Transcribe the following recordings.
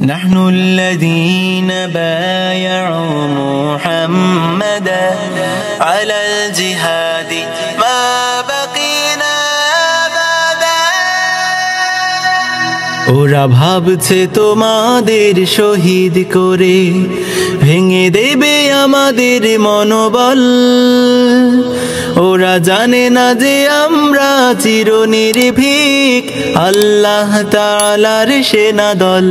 نحن الذين بايعوا محمدا على الجهاد ما بقينا أبدا ওরা ভাবছে তোমাদের শহীদ করে ভেঙে দেবে আমাদের মনোবল। ওরা জানে না যে আমরা চিরনির্ভীক আল্লাহ তাআলার সেনাদল।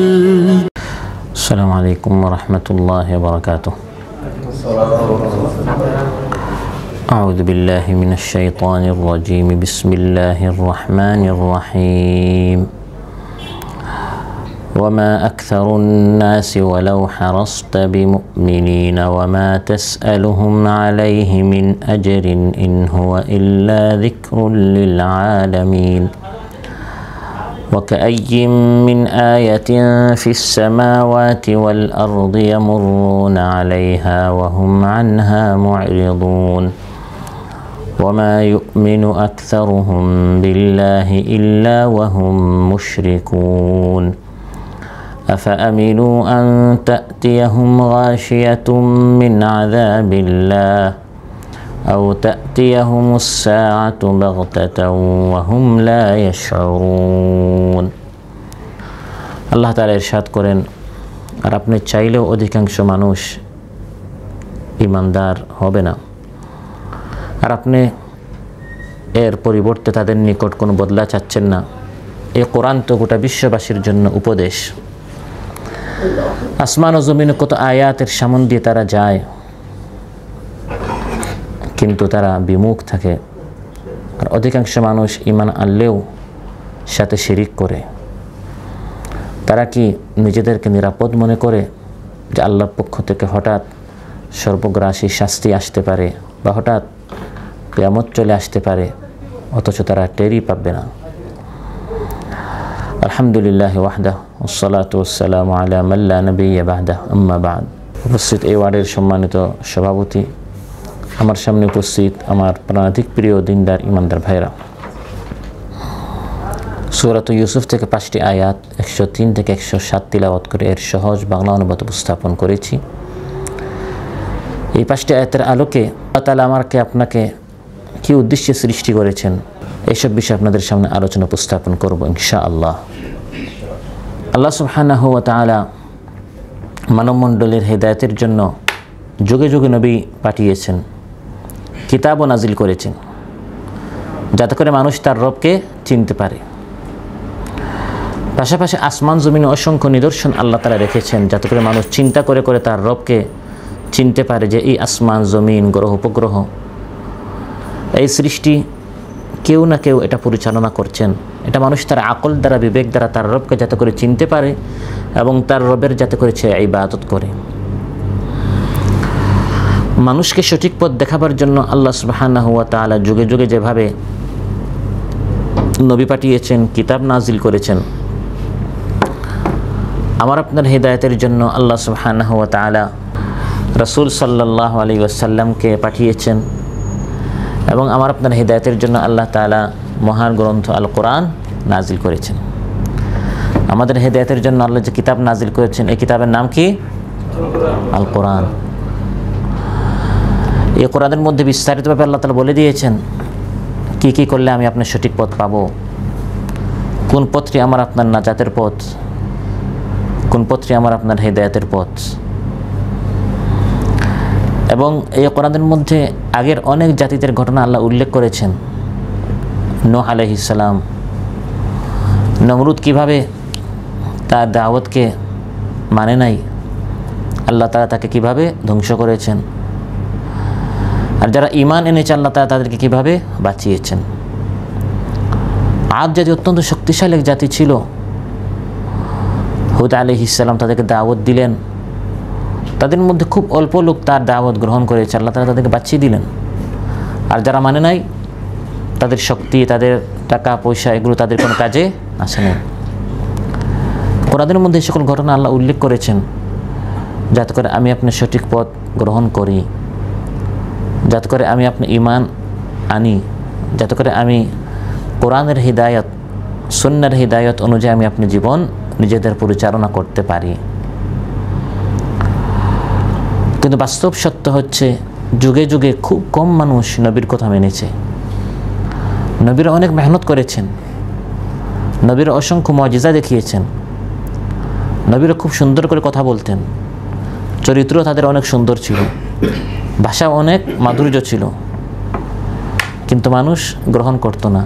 আসসালামু আলাইকুম ওয়া রাহমাতুল্লাহি ওয়া বারাকাতুহু। আউযু বিল্লাহি মিনাশ শাইতানির রাজীম। বিসমিল্লাহির রাহমানির রাহিম। وما أكثر الناس ولو حرصت بمؤمنين وما تسألهم عليه من أجر إن هو إلا ذكر للعالمين وكأي من آية في السماوات والأرض يمرون عليها وهم عنها معرضون وما يؤمن أكثرهم بالله إلا وهم مشركون أفأمنوا أن تأتيهم غاشية من عذاب الله أو تأتيهم الساعة بغتة وهم لا يشعرون। আল্লাহ তাআলা ইরশাদ করেন, আর আপনি চাইলেও অধিকাংশ মানুষ ঈমানদার হবে না, আর আপনি এর পরিবর্তে তাদের নিকট কোনো বদলা চাচ্ছেন না। এই কোরআন তো গোটা বিশ্ববাসীর জন্য উপদেশ। আসমান ও জমিনে কত আয়াতের সামনে দিয়ে তারা যায়, কিন্তু তারা বিমুখ থাকে। আর অধিকাংশ মানুষ ঈমান আনলেও সাথে শিরিক করে। তারা কি নিজেদেরকে নিরাপদ মনে করে যে আল্লাহর পক্ষ থেকে হঠাৎ সর্বগ্রাসী শাস্তি আসতে পারে বা হঠাৎ কিয়ামত চলে আসতে পারে, অথচ তারা টেরই পাবে না। আলহামদুলিল্লাহ ওয়াহদাহ ওয়াসসালাতু ওয়াসসালামু আলা মান লা নাবিয়্যা বা'দাহ আম্মা বা'দ। উপস্থিত এই ওয়ার্ডের সম্মানিত সভাপতি, আমার সামনে উপস্থিত আমার প্রাণাধিক প্রিয় দিনদার ইমানদার ভাইরা, সূরা ইউসুফ থেকে 5টি আয়াত 103 থেকে 107 তিলাওয়াত করে এর সহজ বাংলা অনুবাদ উপস্থাপন করেছি। এই 5টি আয়াতের আলোকে আল্লাহ তাআলা আমাকে আপনাকে কি উদ্দেশ্যে সৃষ্টি করেছেন এইসব বিষয়ে আপনাদের সামনে আলোচনা উপস্থাপন করব ইনশাআল্লাহ। আল্লাহ সুবহানাহু ওয়া তাআলা মানবমণ্ডলীর হেদায়েতের জন্য যুগে যুগে নবী পাঠিয়েছেন, কিতাবও নাজিল করেছেন, যাতে করে মানুষ তার রবকে চিনতে পারে। পাশাপাশি আসমান জমিনে অসংখ্য নিদর্শন আল্লাহ তাআলা রেখেছেন, যাতে করে মানুষ চিন্তা করে করে তার রবকে চিনতে পারে যে এই আসমান জমিন গ্রহ উপগ্রহ এই সৃষ্টি কেউ না কেউ এটা পরিচালনা করছেন। এটা মানুষ তার আকল দ্বারা বিবেক দ্বারা তার রবকে যাতে করে চিনতে পারে এবং তার রবের যাতে করে সে ইবাদত করে। মানুষকে সঠিক পথ দেখাবার জন্য আল্লাহ সুবহানাহু ওয়া তাআলা যুগে যুগে যেভাবে নবী পাঠিয়েছেন, কিতাব নাজিল করেছেন, আমার আপনার হেদায়েতের জন্য আল্লাহ সুবহানাহু ওয়া তাআলা রাসূল সাল্লাল্লাহু আলাইহি ওয়াসাল্লামকে পাঠিয়েছেন এবং আমার আপনার হেদায়েতের জন্য আল্লাহ তাআলা মহান গ্রন্থ আল কোরআন নাজিল করেছেন। আমাদের হেদায়েতের জন্য আল্লাহ যে কিতাব নাজিল করেছেন, এই কিতাবের নাম কি? আল কোরআন। এই কোরআনের মধ্যে বিস্তারিতভাবে আল্লাহ তাআলা বলে দিয়েছেন কি কি করলে আমি আপনার সঠিক পথ পাবো, কোন পথটি আমার আপনার নাজাতের পথ, কোন পথটি আমার আপনার হেদায়েতের পথ। এবং এই কোরআনের মধ্যে আগের অনেক জাতিদের ঘটনা আল্লাহ উল্লেখ করেছেন। নূহ আলাইহিস সালাম, নমরুদ কিভাবে তার দাওয়াতকে মানে নাই, আল্লাহ তাআলা তাকে কিভাবে ধ্বংস করেছেন। আর যারা ঈমান এনেছে আল্লাহ তাআলা তাদেরকে কিভাবে বাঁচিয়েছেন। আদ জাতি অত্যন্ত শক্তিশালী এক জাতি ছিল। হুদ আলাইহিস সালাম তাদেরকে দাওয়াত দিলেন, তাদের মধ্যে খুব অল্প লোক তার দাওয়াত গ্রহণ করেছে, আল্লাহ তাআলা তাদেরকে বাঁচিয়ে দিলেন। আর যারা মানে নাই, তাদের শক্তি, তাদের টাকা পয়সা এগুলো তাদের কোনো কাজে আসে না। কোরআনের মধ্যে এই সকল ঘটনা আল্লাহ উল্লেখ করেছেন, যাতে করে আমি আপনার সঠিক পথ গ্রহণ করি, যাতে করে আমি আপনার ঈমান আনি, যাতে করে আমি কোরআনের হিদায়ত সুন্নাহর হিদায়ত অনুযায়ী আমি আপনি জীবন নিজেদের পরিচালনা করতে পারি। কিন্তু বাস্তব সত্য হচ্ছে যুগে যুগে খুব কম মানুষ নবীর কথা মেনেছে। নবীরা অনেক মেহনত করেছেন, নবীরা অসংখ্য মুআজিজা দেখিয়েছেন, নবীরা খুব সুন্দর করে কথা বলতেন, চরিত্র তাদের অনেক সুন্দর ছিল, ভাষা অনেক মাধুর্য ছিল, কিন্তু মানুষ গ্রহণ করত না,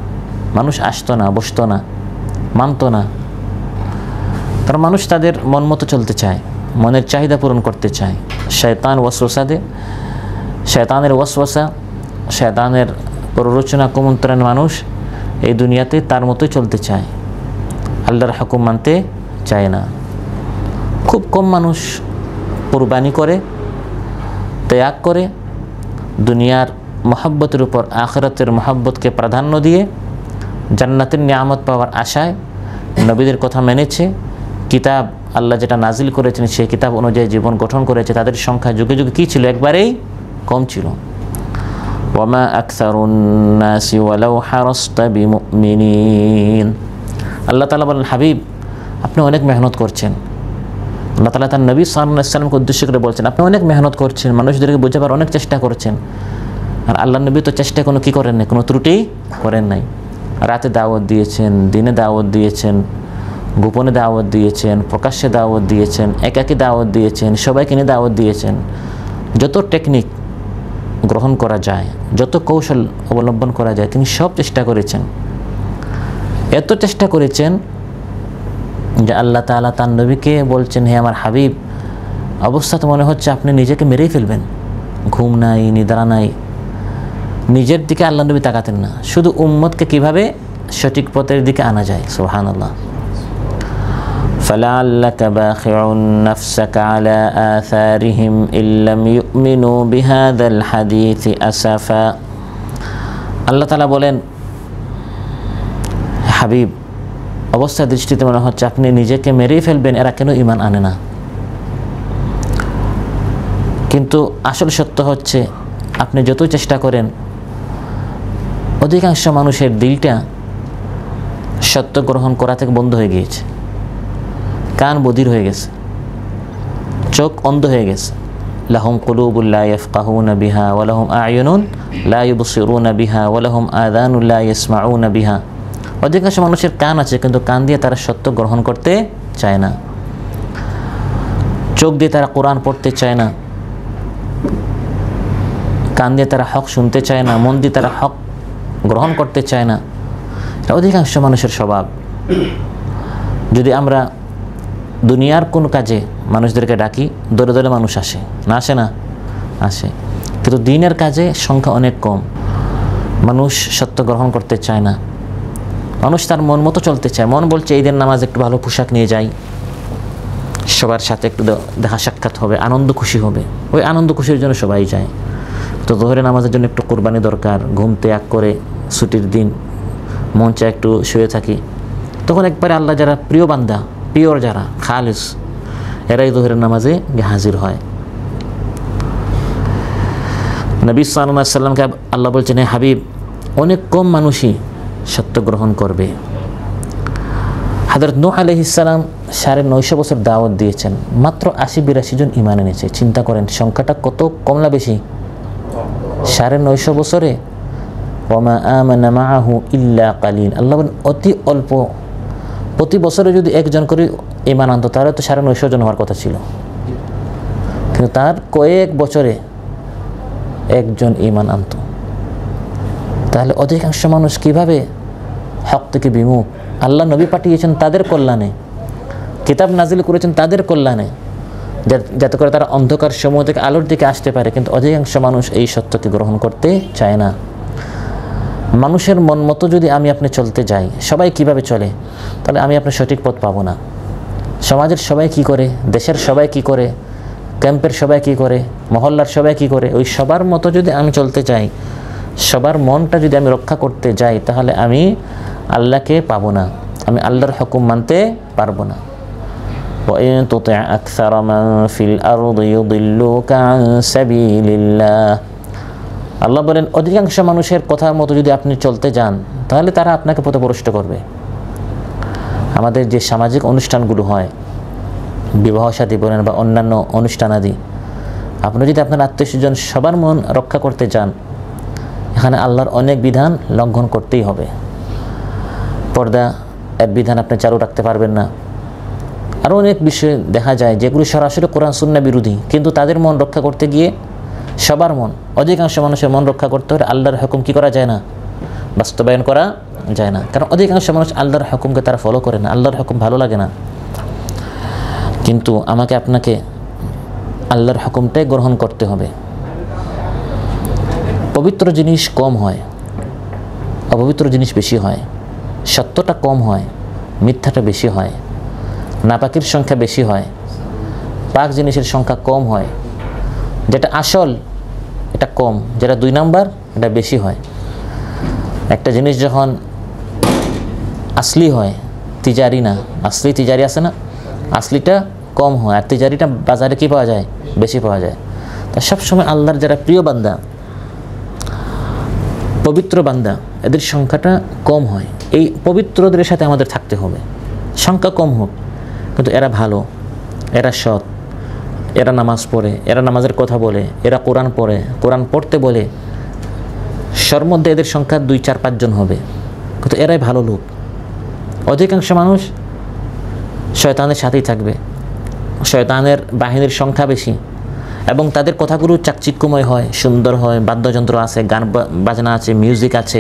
মানুষ আসতো না, বসতো না, মানত না। তার মানুষ তাদের মন মতো চলতে চায়, মনের চাহিদা পূরণ করতে চায়। শয়তান ওয়াসওয়াসা দে, শয়তানের ওয়াসওয়াসা, শয়তানের প্ররোচনা কুমন্ত্রণে মানুষ এই দুনিয়াতে তার মতোই চলতে চায়, আল্লাহর হুকুম মানতে চায় না। খুব কম মানুষ কুরবানি করে, ত্যাগ করে, দুনিয়ার মহব্বতের উপর আখিরাতের মহব্বতকে প্রাধান্য দিয়ে জান্নাতের নিয়ামত পাওয়ার আশায় নবীদের কথা মেনেছে, কিতাব আল্লাহ যেটা নাজিল করেছেন সেই কিতাব অনুযায়ী জীবন গঠন করেছে। তাদের সংখ্যা যুগে যুগে কী ছিল? একবারেই কম ছিল। ওয়ামা আকসারুন নাসি ওয়ালাউ হারাসতা বিমুমিনিন। আল্লাহ তাআলা বলেন, হাবিব আপনি অনেক মেহনত করছেন। আল্লাহ তাআলা তার নবী সাল্লাল্লাহু আলাইহি ওয়াসাল্লামকে উদ্দেশ্য করে বলছেন, আপনি অনেক মেহনত করছেন, মানুষদেরকে বোঝাবার অনেক চেষ্টা করছেন। আর আল্লাহ নবী তো চেষ্টা কোনো কী করেন নাই, কোনো ত্রুটি করেন নাই। রাতে দাওয়াত দিয়েছেন, দিনে দাওয়াত দিয়েছেন, গোপনে দাওয়াত দিয়েছেন, প্রকাশ্যে দাওয়াত দিয়েছেন, একাকী দাওয়াত দিয়েছেন, সবাইকে নিয়ে দাওয়াত দিয়েছেন। যত টেকনিক গ্রহণ করা যায়, যত কৌশল অবলম্বন করা যায়, তিনি সব চেষ্টা করেছেন। এত চেষ্টা করেছেন যে আল্লাহ তাআলা তার নবীকে বলছেন, হে আমার হাবিব, অবস্থা তো মনে হচ্ছে আপনি নিজেকে মেরেই ফেলবেন। ঘুম নাই, নিদ্রা নাই, নিজের দিকে আল্লাহ নবী তাকাতেন না, শুধু উম্মতকে কিভাবে সঠিক পথের দিকে আনা যায়। সুবহানাল্লাহ। فَلَعَلَّكَ بَاخِعٌ نَفْسَكَ عَلَى آثَارِهِمْ إِن لَّمْ يُؤْمِنُوا بِهَذَا الْحَدِيثِ أَسَفًا। আল্লাহ তাআলা বলেন, হাবিব অবস্থা দৃষ্টিতে মনে হচ্ছে আপনি নিজেকে মেরেই ফেলবেন, এরা কেন ঈমান আনে না। কিন্তু আসল সত্য হচ্ছে আপনি যতই চেষ্টা করেন, অধিকাংশ মানুষের দিলটা সত্য গ্রহণ করা থেকে বন্ধ হয়ে গিয়েছে, কান বধির হয়ে গেছে, চোখ অন্ধ হয়ে গেছে। লাহুম কুলুবুন লা ইয়াফকাহুনা বিহা ওয়া লাহুম আ'য়ুনুন লা ইউবসিরুনা বিহা ওয়া লাহুম আযানুন লা ইয়াসমাউনা বিহা। অধিকাংশ মানুষের কান আছে, কিন্তু কান দিয়ে তারা সত্য গ্রহণ করতে চায় না, চোখ দিয়ে তারা কোরআন পড়তে চায় না, কান দিয়ে তারা হক শুনতে চায় না, মন দিয়ে তারা হক গ্রহণ করতে চায় না। এটা অধিকাংশ মানুষের স্বভাব। যদি আমরা দুনিয়ার কোনো কাজে মানুষদেরকে ডাকি, দলে দলে মানুষ আসে না, আসে না? আসে। কিন্তু দিনের কাজে সংখ্যা অনেক কম, মানুষ সত্য গ্রহণ করতে চায় না। মানুষ তার মন মতো চলতে চায়। মন বলছে ঈদের নামাজ একটু ভালো পোশাক নিয়ে যাই, সবার সাথে একটু দেখা সাক্ষাৎ হবে, আনন্দ খুশি হবে। ওই আনন্দ খুশির জন্য সবাই যায়। তো যোহরের নামাজের জন্য একটু কোরবানি দরকার, ঘুম ত্যাগ করে ছুটির দিন মন চায় একটু শুয়ে থাকি। তখন একবারে আল্লাহ যারা প্রিয় বান্দা, পিওর যারা খালিস, এরাই যোহরের নামাজে গিয়ে হাজির হয়। নবী সাল্লাল্লাহু আলাইহি ওয়াসাল্লামকে আল্লাহ বলছেন, হে হাবিব অনেক কম মানুষই সত্য গ্রহণ করবে। হযরত নূহ আলাইহিস সালাম 950 বছর দাওয়াত দিয়েছেন, মাত্র 80-82 জন ঈমান এনেছে। চিন্তা করেন সংখ্যাটা কত কম না বেশি? 950 বছরে ওয়ামা আমানা মাআহু ইল্লা কালিল। আল্লাহ বলেন অতি অল্প, প্রতি বছরে যদি একজন করে ঈমান আনতো তাহলে তো 950 জন হওয়ার কথা ছিল, কিন্তু তার কয়েক বছরে একজন ঈমান আনতো। তাহলে অধিকাংশ মানুষ কিভাবে হক থেকে বিমুখ? আল্লাহ নবী পাঠিয়েছেন তাদের কল্যাণে, কিতাব নাজিল করেছেন তাদের কল্যাণে, যাতে করে তারা অন্ধকার সমূহ থেকে আলোর দিকে আসতে পারে। কিন্তু অধিকাংশ মানুষ এই সত্যকে গ্রহণ করতে চায় না। মানুষের মন মতো যদি আমি আপনি চলতে যাই, সবাই কিভাবে চলে, তাহলে আমি আপনি সঠিক পথ পাবো না। সমাজের সবাই কি করে, দেশের সবাই কি করে, ক্যাম্পের সবাই কি করে, মহল্লার সবাই কি করে, ওই সবার মতো যদি আমি চলতে চাই, সবার মনটা যদি আমি রক্ষা করতে যাই, তাহলে আমি আল্লাহকে পাবো না, আমি আল্লাহর হুকুম মানতে পারবো না। وَإِن تُطِعْ أَكْثَرَ مَنْ فِي الْأَرْضِ يُضِلُّوكَ عَنْ سَبِيلِ اللَّهِ। আল্লাহ বলেন অধিকাংশ মানুষের কথার মতো যদি আপনি চলতে যান, তাহলে তারা আপনাকে পথভ্রষ্ট করবে। আমাদের যে সামাজিক অনুষ্ঠানগুলো হয়, বিবাহ শাদী বলেন বা অন্যান্য অনুষ্ঠানাদি, আপনি যদি আপনার আত্মীয়স্বজন সবার মন রক্ষা করতে চান, এখানে আল্লাহর অনেক বিধান লঙ্ঘন করতেই হবে। পর্দা এর বিধান আপনি চালু রাখতে পারবেন না। আরও অনেক বিষয় দেখা যায় যেগুলো সরাসরি কোরআন সুন্নাহ বিরোধী, কিন্তু তাদের মন রক্ষা করতে গিয়ে সবার মন, অধিকাংশ মানুষের মন রক্ষা করতে হলে আল্লাহর হুকুম কী করা যায় না, বাস্তবায়ন করা যায় না। কারণ অধিকাংশ মানুষ আল্লাহর হুকুমকে তারা ফলো করে না, আল্লাহর হুকুম ভালো লাগে না। কিন্তু আমাকে আপনাকে আল্লাহর হুকুমটাই গ্রহণ করতে হবে। পবিত্র জিনিস কম হয়, অপবিত্র জিনিস বেশি হয়, সত্যটা কম হয়, মিথ্যাটা বেশি হয়, নাপাকির সংখ্যা বেশি হয়, পাক জিনিসের সংখ্যা কম হয়। যেটা আসল এটা কম, যেটা 2 নাম্বার এটা বেশি হয়। একটা জিনিস যখন আসলি হয়, তিজারি না, আসলি তিজারি আছে না, আসলিটা কম হয় আর তিজারিটা বাজারে কি পাওয়া যায়, বেশি পাওয়া যায়। তা সবসময় আল্লাহর যারা প্রিয় বান্দা, পবিত্র বান্দা, এদের সংখ্যাটা কম হয়। এই পবিত্রদের সাথে আমাদের থাকতে হবে, সংখ্যা কম হোক কিন্তু এরা ভালো, এরা সৎ, এরা নামাজ পড়ে, এরা নামাজের কথা বলে, এরা কোরআন পড়ে, কোরআন পড়তে বলে, সর মধ্যে এদের সংখ্যা 2, 4, 5 জন হবে, কিন্তু এরাই ভালো লোক। অধিকাংশ মানুষ শয়তানের সাথেই থাকবে, শয়তানের বাহিনীর সংখ্যা বেশি এবং তাদের কথাগুলো চাকচিক্যময় হয়, সুন্দর হয়, বাদ্যযন্ত্র আছে, গান বাজনা আছে, মিউজিক আছে,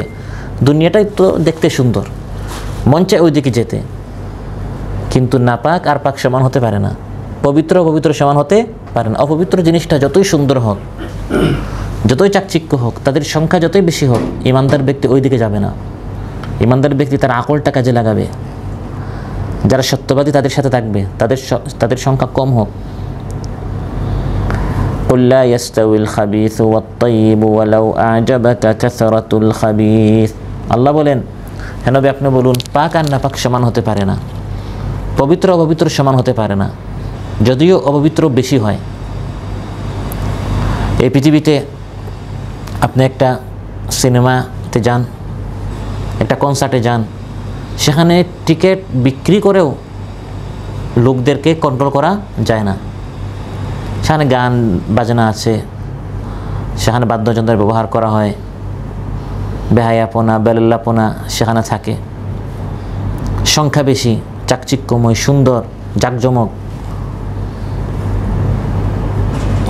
দুনিয়াটাই তো দেখতে সুন্দর, মন চায় ওই দিকে যেতে। কিন্তু নাপাক আর পাক সমান হতে পারে না, পবিত্র পবিত্র সমান হতে পারে না। অপবিত্র জিনিসটা যতই সুন্দর হোক, যতই চাকচিক্য হোক, তাদের সংখ্যা যতই বেশি হোক, ইমানদার ব্যক্তি ওই দিকে যাবে না। ইমানদার ব্যক্তি তার আকলটা কাজে লাগাবে, যারা সত্যবাদী তাদের সাথে থাকবে, তাদের সংখ্যা কম হোক। قل لا يستوي الخبيث والطيب ولو أعجبك كثرة الخبيث। আল্লাহ বলেন, হে নবী আপনি বলুন, পাক আর নাপাক সমান হতে পারে না, পবিত্র অপবিত্র সমান হতে পারে না, যদিও অপবিত্র বেশি হয়। এই পৃথিবীতে আপনি একটা সিনেমাতে যান, একটা কনসার্টে যান, সেখানে টিকিট বিক্রি করেও লোকদেরকে কন্ট্রোল করা যায় না। সেখানে গান বাজনা আছে, সেখানে বাদ্যযন্ত্রের ব্যবহার করা হয়, বেহায়াপনা বেলাল্লাপনা সেখানে থাকে, সংখ্যা বেশি, চাকচিক্যময়, সুন্দর, জাকজমক।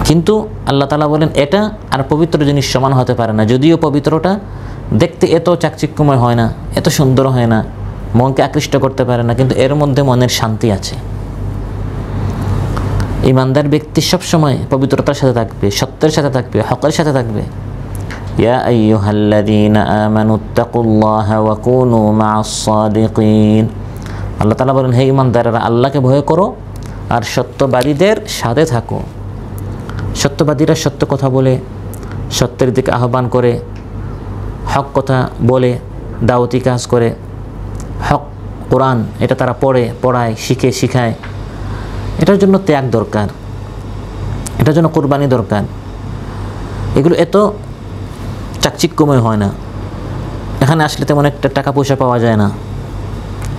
কিন্তু আল্লাহ তাআলা বলেন এটা আর পবিত্র জিনিস সমান হতে পারে না, যদিও পবিত্রটা দেখতে এত চাকচিক্যময় হয় না, এত সুন্দর হয় না, মনকে আকৃষ্ট করতে পারে না, কিন্তু এর মধ্যে মনের শান্তি আছে। ইমানদার ব্যক্তি সবসময় পবিত্রতার সাথে থাকবে, সত্যের সাথে থাকবে, হকের সাথে থাকবে। ইয়া আইয়ুহাল্লাযীনা আমানুত্তাকুল্লাহা ওয়া কুনু মা'আস সাদিকিন। আল্লাহ তাআলা বলেন, হে ইমানদাররা, আল্লাহকে ভয় করো আর সত্যবাদীদের সাথে থাকো। সত্যবাদীরা সত্য কথা বলে, সত্যের দিকে আহ্বান করে, হক কথা বলে, দাওয়াতি কাজ করে, হক কোরআন এটা তারা পড়ায়, শিখায়। এটার জন্য ত্যাগ দরকার, এটার জন্য কোরবানি দরকার। এগুলো এত চাকচিক্যময় হয় না। এখানে আসলে তেমন একটা টাকা পয়সা পাওয়া যায় না,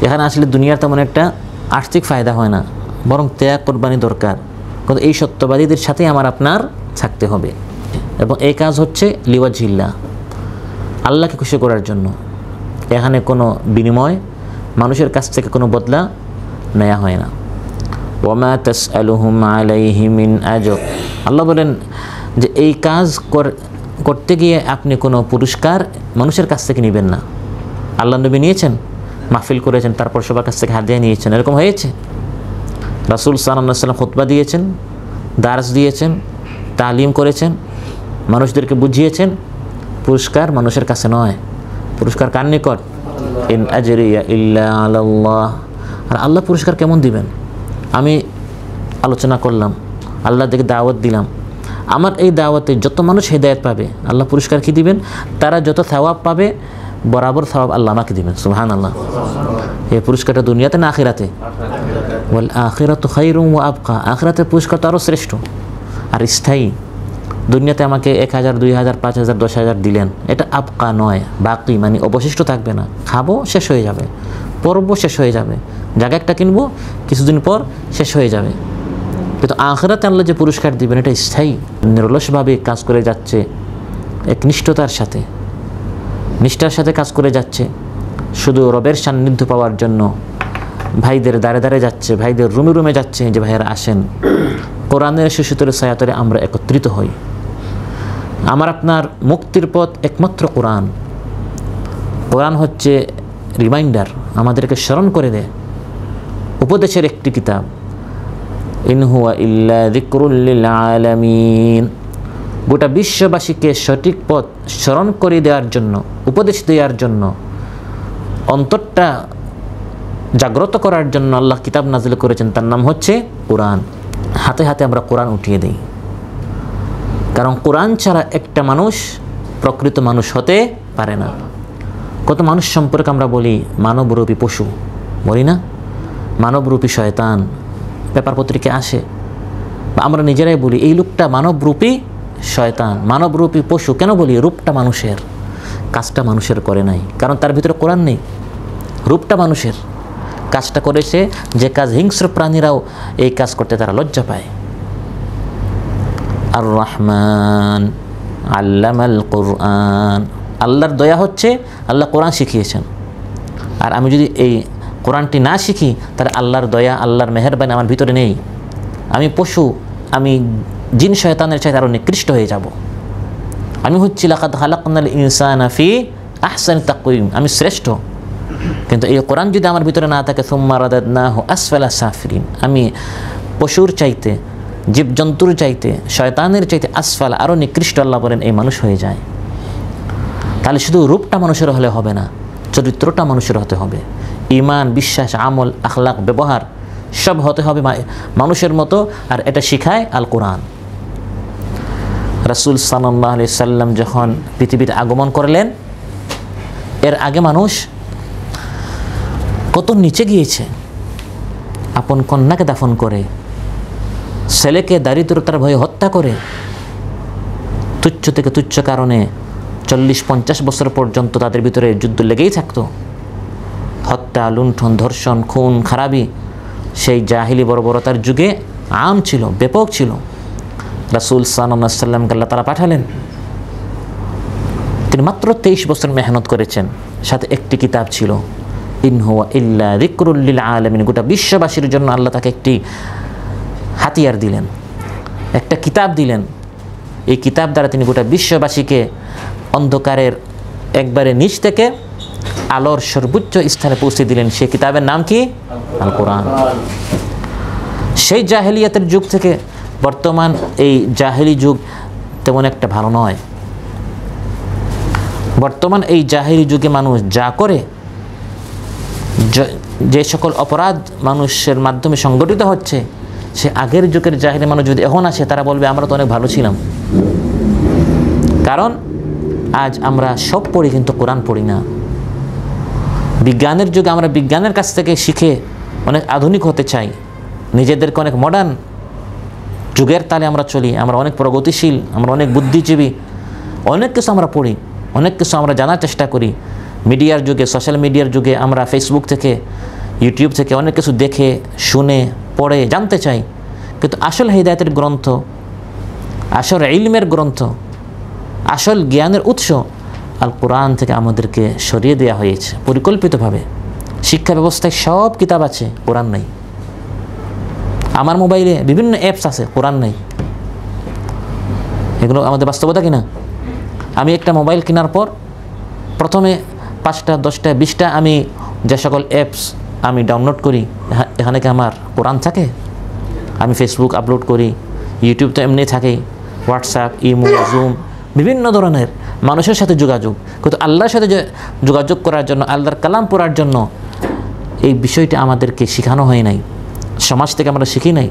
এখানে আসলে দুনিয়ার তেমন একটা আর্থিক ফায়দা হয় না, বরং ত্যাগ কোরবানি দরকার। কিন্তু এই সত্যবাদীদের সাথেই আমার আপনার থাকতে হবে, এবং এই কাজ হচ্ছে লিওয়াজিল্লাহ, আল্লাহকে খুশি করার জন্য। এখানে কোনো বিনিময়, মানুষের কাছ থেকে কোনো বদলা নেওয়া হয় না। ওয়ামা তাসআলুহুম আলাইহি মিন আজর। আল্লাহ বলেন যে এই কাজ করতে গিয়ে আপনি কোনো পুরস্কার মানুষের কাছ থেকে নেবেন না। আল্লাহ নবী নিয়েছেন, মাহফিল করেছেন, তারপর সবার কাছ থেকে হাদিয়া নিয়েছেন, এরকম হয়েছে? রাসূল সাল্লাল্লাহু আলাইহি ওয়াসাল্লাম খুতবা দিয়েছেন, দার্স দিয়েছেন, তালিম করেছেন, মানুষদেরকে বুঝিয়েছেন, পুরস্কার মানুষের কাছে নয়, পুরস্কার কার নিকট? ইন আজরিয়া ইল্লা আলাল্লাহ। আর আল্লাহ পুরস্কার কেমন দিবেন? আমি আলোচনা করলাম, আল্লাহ থেকে দাওয়াত দিলাম, আমার এই দাওয়াতে যত মানুষ হেদায়েত পাবে, আল্লাহ পুরস্কার কি দিবেন? তারা যত সওয়াব পাবে বরাবর সওয়াব আল্লাহ আমাকে দিবেন। সুবহানাল্লাহ। এই পুরস্কারটা দুনিয়াতে না আখিরাতে? ওয়াল আখিরাতু খায়রুম ওয়া আবকা। আখিরাতের পুরস্কার তো আরও শ্রেষ্ঠ আর স্থায়ী। দুনিয়াতে আমাকে 1000, 2000, 5000, 10,000 দিলেন, এটা আবকা নয়, বাকি মানে অবশিষ্ট থাকবে না। খাবো শেষ হয়ে যাবে, পরব শেষ হয়ে যাবে, জায়গা একটা কিনবো, কিছুদিন পর শেষ হয়ে যাবে। কিন্তু আখিরাতে আল্লাহ যে পুরস্কার দিবেন এটা স্থায়ী। নিরলসভাবে কাজ করে যাচ্ছে, এক নিষ্ঠার সাথে কাজ করে যাচ্ছে, শুধু রবের সান্নিধ্য পাওয়ার জন্য ভাইদের দ্বারে দ্বারে যাচ্ছে, ভাইদের রুমে রুমে যাচ্ছে যে ভাইয়েরা আসেন, কোরআনের শিশুতরে ছায়াতলে আমরা একত্রিত হই। আমার আপনার মুক্তির পথ একমাত্র কোরআন। কোরআন হচ্ছে রিমাইন্ডার, আমাদেরকে স্মরণ করে দেয়, উপদেশের একটি কিতাব। ইন হুয়া ইল্লা যিকরুল লিল আলামিন, গোটা বিশ্ববাসীকে সঠিক পথ স্মরণ করে দেওয়ার জন্য, উপদেশ দেওয়ার জন্য, অন্তরটা জাগ্রত করার জন্য আল্লাহ কিতাব নাজিল করেছেন, তার নাম হচ্ছে কোরআন। হাতে হাতে আমরা কোরআন উঠিয়ে দিই, কারণ কোরআন ছাড়া একটা মানুষ প্রকৃত মানুষ হতে পারে না। কত মানুষ সম্পর্কে আমরা বলি মানবরূপী পশু, বলি না? মানবরূপী শয়তান পেপার পত্রিকায় আসে, বা আমরা নিজেরাই বলি এই লোকটা মানবরূপী শয়তান, মানবরূপী পশু। কেন বলি? রূপটা মানুষের, কাজটা মানুষের করে নাই, কারণ তার ভিতরে কোরআন নেই। রূপটা মানুষের, কাজটা করেছে যে কাজ হিংস্র প্রাণীরাও এই কাজ করতে তারা লজ্জা পায়। আর রহমান আল্লামাল কোরআন, আল্লাহর দয়া হচ্ছে আল্লাহ কোরআন শিখিয়েছেন। আর আমি যদি এই কোরআনটি না শিখি তাহলে আল্লাহর দয়া, আল্লাহর মেহেরবানি আমার ভিতরে নেই। আমি পশু, আমি জিন শয়তানের চাইতে আরও নিকৃষ্ট হয়ে যাব। আমি হচ্ছি লাকাদ খালাকনাল ইনসানা ফি আহসানি তাকওয়িম, আমি শ্রেষ্ঠ। কিন্তু এই কোরআন যদি আমার ভিতরে না থাকে, সুম্মা রাদাদনাহু আসফালা সাফিলিন, আমি পশুর চাইতে, জীবজন্তুর চাইতে, শয়তানের চাইতে আসফালা, আরও নিকৃষ্ট আল্লাহ বলেন এই মানুষ হয়ে যায়। তাহলে শুধু রূপটা মানুষের হলে হবে না, চরিত্রটা মানুষের হতে হবে। ঈমান, বিশ্বাস, আমল, আখলাক, ব্যবহার সব হতে হবে মানুষের মতো। আর এটা শিখায় আল কোরআন। রাসূল সাল্লাল্লাহু আলাইহি সাল্লাম যখন পৃথিবীতে আগমন করলেন, এর আগে মানুষ কত নিচে গিয়েছে। আপন কন্যাকে দাফন করে, ছেলেকে দারিদ্রতার ভয়ে হত্যা করে, তুচ্ছ থেকে তুচ্ছ কারণে 40-50 বছর পর্যন্ত তাদের ভিতরে যুদ্ধ লেগেই থাকতো। হত্যা, লুণ্ঠন, ধর্ষণ, খুন, খারাপি সেই জাহিলি বর্বরতার যুগে আম ছিল, ব্যাপক ছিল। রাসূল সাল্লাল্লাহু আলাইহি সাল্লামকে আল্লাহ তাআলা পাঠালেন। তিনি মাত্র 23 বছর মেহনত করেছেন, সাথে একটি কিতাব ছিল, ইন হুয়া ইল্লা যিকরুল লিল আলামিন। গোটা বিশ্ববাসীর জন্য আল্লাহ তাকে একটি হাতিয়ার দিলেন, একটা কিতাব দিলেন। এই কিতাব দ্বারা তিনি গোটা বিশ্ববাসীকে অন্ধকারের একবারে নিচ থেকে আলোর সর্বোচ্চ স্থানে পৌঁছে দিলেন। সেই কিতাবের নাম কি? আল কোরআন। সেই জাহেলিয়াতের যুগ থেকে বর্তমান এই জাহেলি যুগ তেমন একটা ভালো নয়। বর্তমান এই জাহেলি যুগে মানুষ যা করে, যে সকল অপরাধ মানুষের মাধ্যমে সংগঠিত হচ্ছে, সে আগের যুগের জাহেলি মানুষ যদি এখন আসে তারা বলবে আমরা তো অনেক ভালো ছিলাম। কারণ আজ আমরা সব পড়ি কিন্তু কোরআন পড়ি না। বিজ্ঞানের যুগে আমরা বিজ্ঞানের কাছ থেকে শিখে অনেক আধুনিক হতে চাই, নিজেদেরকে অনেক মডার্ন যুগের তালে আমরা চলি, আমরা অনেক প্রগতিশীল, আমরা অনেক বুদ্ধিজীবী, অনেক কিছু আমরা পড়ি, অনেক কিছু আমরা জানার চেষ্টা করি। মিডিয়ার যুগে, সোশ্যাল মিডিয়ার যুগে আমরা ফেসবুক থেকে, ইউটিউব থেকে অনেক কিছু দেখে, শুনে, পড়ে জানতে চাই। কিন্তু আসল হিদায়াতের গ্রন্থ, আসল ইলমের গ্রন্থ, আসল জ্ঞানের উৎস আল কোরআন থেকে আমাদেরকে সরিয়ে দেওয়া হয়েছে পরিকল্পিতভাবে। শিক্ষা ব্যবস্থায় সব কিতাব আছে, কোরআন নেই। আমার মোবাইলে বিভিন্ন অ্যাপস আছে, কোরআন নেই। এগুলো আমাদের বাস্তবতা কিনা? আমি একটা মোবাইল কেনার পর প্রথমে 5টা, 10টা, 20টা আমি যে সকল অ্যাপস আমি ডাউনলোড করি, এখানে কি আমার কোরআন থাকে? আমি ফেসবুক আপলোড করি, ইউটিউব তো এমনি থাকে, হোয়াটসঅ্যাপ, ইমো, জুম, বিভিন্ন ধরনের মানুষের সাথে যোগাযোগ। কিন্তু আল্লাহর সাথে যোগাযোগ করার জন্য, আল্লাহর কালাম পড়ার জন্য এই বিষয়টি আমাদেরকে শেখানো হয় নাই। সমাজ থেকে আমরা শিখি নাই,